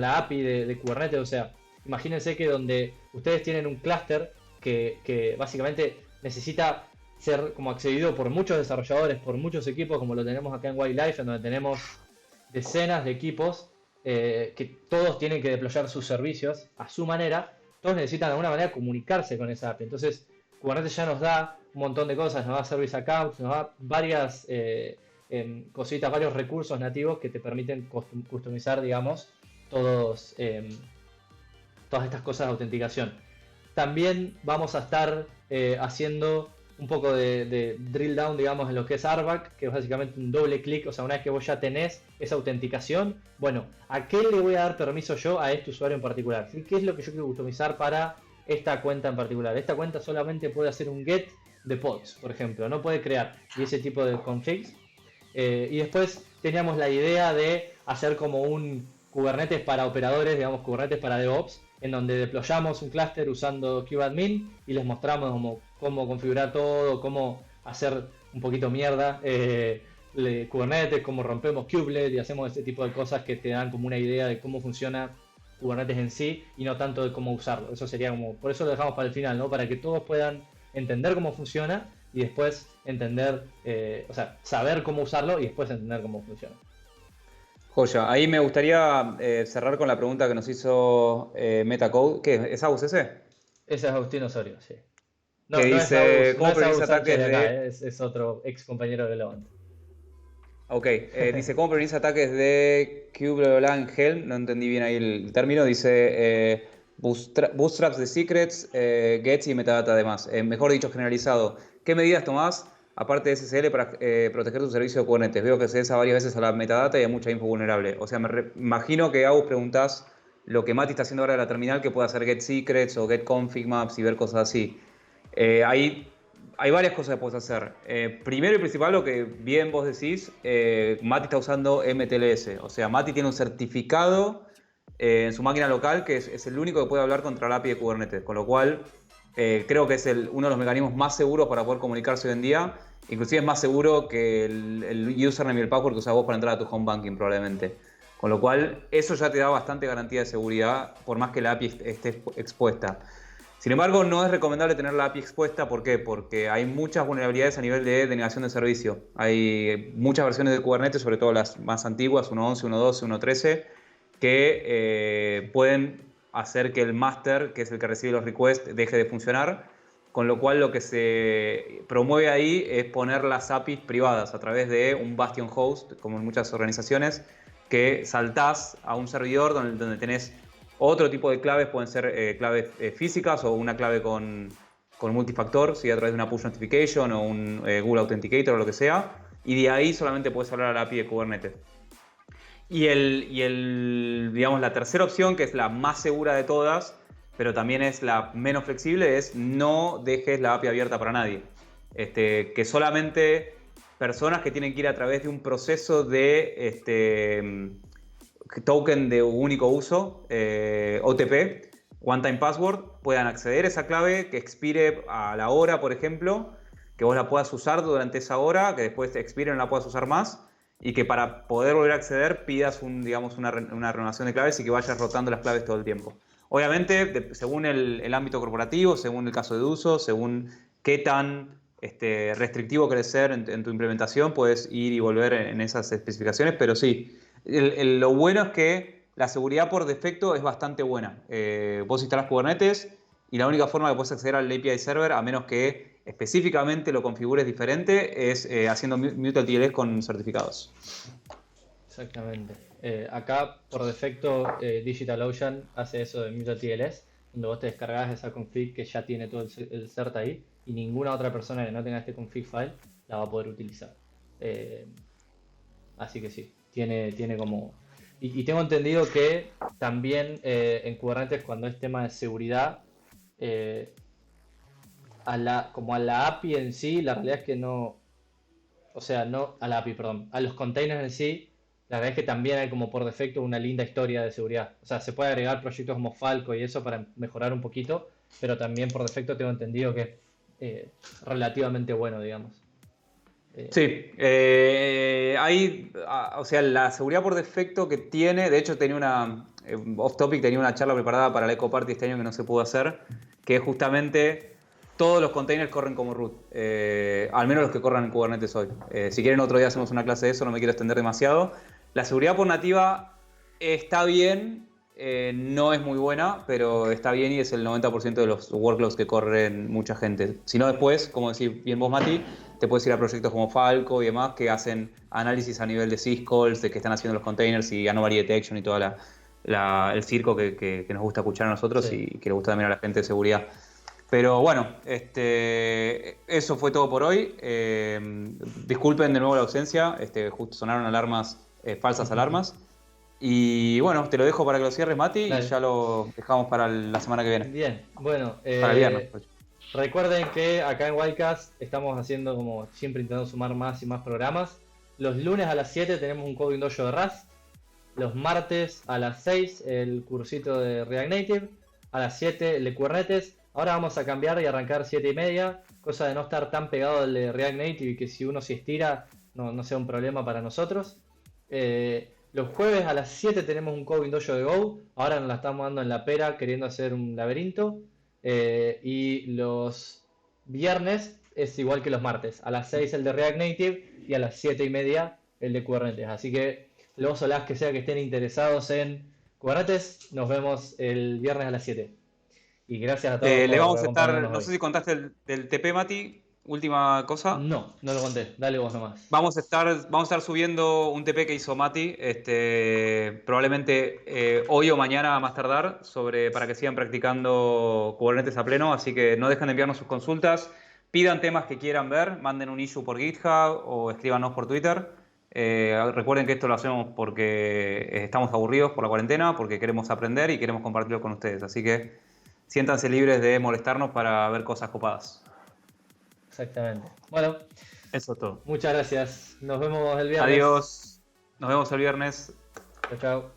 la API de Kubernetes, o sea, imagínense que donde ustedes tienen un clúster que básicamente necesita ser como accedido por muchos desarrolladores, por muchos equipos, como lo tenemos acá en Wildlife, en donde tenemos decenas de equipos que todos tienen que deployar sus servicios a su manera, todos necesitan de alguna manera comunicarse con esa API. Entonces, Kubernetes ya nos da un montón de cosas, nos da service accounts, nos da varias cositas, varios recursos nativos que te permiten customizar, digamos, todas estas cosas de autenticación. También vamos a estar haciendo un poco de drill down, digamos, en lo que es RBAC, que es básicamente un doble clic, o sea, una vez que vos ya tenés esa autenticación, bueno, ¿a qué le voy a dar permiso yo a este usuario en particular? ¿Sí? ¿Qué es lo que yo quiero customizar para esta cuenta en particular? Esta cuenta solamente puede hacer un get de pods, por ejemplo, no puede crear y ese tipo de configs. Y después teníamos la idea de hacer como un Kubernetes para operadores, digamos Kubernetes para DevOps, en donde deployamos un clúster usando kubeadmin y les mostramos cómo configurar todo, cómo hacer un poquito mierda Kubernetes, cómo rompemos kubelet y hacemos ese tipo de cosas que te dan como una idea de cómo funciona Kubernetes en sí y no tanto de cómo usarlo. Eso sería como, por eso lo dejamos para el final, ¿no? Para que todos puedan entender cómo funciona y después entender, o sea, saber cómo usarlo y después entender cómo funciona. Joya, ahí me gustaría cerrar con la pregunta que nos hizo Metacode. ¿Qué es? ¿Es AUS ese? Ese es Agustín Osorio, sí. que No es Agus, dice, no ¿cómo es prevenís Agus Sánchez ataques de acá, de... es otro ex compañero de Levante. Ok, dice, ¿cómo prevenís ataques de Kubler-Lang Helm? No entendí bien ahí el término. Dice, bootstraps de secrets, gets y metadata además. Mejor dicho, generalizado. ¿Qué medidas tomás, aparte de SSL, para proteger tu servicio de Kubernetes? Veo que se cesa varias veces a la metadata y a mucha info vulnerable. O sea, imagino que, Agus, preguntás lo que Mati está haciendo ahora de la terminal, que puede hacer get secrets o get config maps y ver cosas así. Hay varias cosas que puedes hacer. Primero y principal, lo que bien vos decís, Mati está usando MTLS. O sea, Mati tiene un certificado en su máquina local que es el único que puede hablar contra la API de Kubernetes. Con lo cual, creo que es uno de los mecanismos más seguros para poder comunicarse hoy en día. Inclusive es más seguro que el username y el password que usas vos para entrar a tu home banking probablemente. Con lo cual, eso ya te da bastante garantía de seguridad, por más que la API esté expuesta. Sin embargo, no es recomendable tener la API expuesta. ¿Por qué? Porque hay muchas vulnerabilidades a nivel de denegación de servicio. Hay muchas versiones de Kubernetes, sobre todo las más antiguas, 1.11, 1.12, 1.13, que pueden hacer que el master, que es el que recibe los requests, deje de funcionar. Con lo cual, lo que se promueve ahí es poner las APIs privadas a través de un Bastion host, como en muchas organizaciones, que saltás a un servidor donde tenés otro tipo de claves. Pueden ser claves físicas o una clave con multifactor, ¿sí? A través de una push notification o un Google Authenticator o lo que sea. Y de ahí solamente puedes hablar a la API de Kubernetes. Digamos, la tercera opción, que es la más segura de todas, pero también es la menos flexible, es no dejes la API abierta para nadie. Que solamente personas que tienen que ir a través de un proceso de token de único uso, OTP, One Time Password, puedan acceder a esa clave que expire a la hora, por ejemplo, que vos la puedas usar durante esa hora, que después te expire y no la puedas usar más, y que para poder volver a acceder pidas digamos, una renovación de claves y que vayas rotando las claves todo el tiempo. Obviamente, según el ámbito corporativo, según el caso de uso, según qué tan restrictivo querés ser en tu implementación, puedes ir y volver en esas especificaciones, pero sí, lo bueno es que la seguridad por defecto es bastante buena. Vos instalás Kubernetes y la única forma que puedes acceder al API server, a menos que específicamente lo configures diferente, es haciendo mutual TLS con certificados. Exactamente. Acá, por defecto, DigitalOcean hace eso de Mutual TLS, donde vos te descargas esa config que ya tiene todo el cert ahí, y ninguna otra persona que no tenga este config file la va a poder utilizar. Eh, Así que sí, tiene como... Y tengo entendido que también en Kubernetes, cuando es tema de seguridad, eh, como a la API en sí, la realidad es que no... O sea, no a la API, perdón, a los containers en sí, la verdad es que también hay como por defecto una linda historia de seguridad. O sea, se puede agregar proyectos como Falco y eso para mejorar un poquito, pero también por defecto tengo entendido que es relativamente bueno, digamos. Eh, Sí, o sea, la seguridad por defecto que tiene, de hecho tenía off topic, tenía una charla preparada para la Eco Party este año que no se pudo hacer, que es justamente todos los containers corren como root, al menos los que corran en Kubernetes hoy. Si quieren otro día hacemos una clase de eso, no me quiero extender demasiado. La seguridad por nativa está bien, no es muy buena, pero está bien y es el 90% de los workloads que corren mucha gente. Si no, después, como decís bien vos, Mati, te puedes ir a proyectos como Falco y demás que hacen análisis a nivel de syscalls, de qué están haciendo los containers y anomaly detection y todo el circo que nos gusta escuchar a nosotros sí. y que le gusta también a la gente de seguridad. Pero bueno, eso fue todo por hoy. Disculpen de nuevo la ausencia, justo sonaron alarmas, falsas alarmas. Y bueno, te lo dejo para que lo cierres, Mati, y Dale. ya lo dejamos para la semana que viene. Bien, bueno, Para el viernes. recuerden que acá en Wildcast estamos haciendo como siempre intentando sumar más y más programas. Los lunes a las 7 tenemos un Coding Dojo de Rust. Los martes a las 6 el cursito de React Native. A las 7 el de Kubernetes. Ahora vamos a cambiar y arrancar 7 y media. Cosa de no estar tan pegado al de React Native y que si uno se estira no sea un problema para nosotros. Los jueves a las 7 tenemos un Coding Dojo de Go. Ahora nos la estamos dando en la pera queriendo hacer un laberinto. Y los viernes es igual que los martes. A las 6 el de React Native y a las 7 y media el de Kubernetes. Así que los o las que sea que estén interesados en Kubernetes, nos vemos el viernes a las 7. Y gracias a todos Le vamos por a estar, acompañarnos no hoy. sé si contaste del TP, Mati, última cosa. No, no lo conté. Dale vos nomás. Vamos a estar subiendo un TP que hizo Mati, probablemente hoy o mañana a más tardar, para que sigan practicando Kubernetes a pleno. Así que no dejen de enviarnos sus consultas. Pidan temas que quieran ver, manden un issue por GitHub o escríbanos por Twitter. Recuerden que esto lo hacemos porque estamos aburridos por la cuarentena, porque queremos aprender y queremos compartirlo con ustedes. Así que siéntanse libres de molestarnos para ver cosas copadas. Exactamente. Bueno, Eso es todo. muchas gracias. Nos vemos el viernes. Adiós. Nos vemos el viernes. Chao, chao.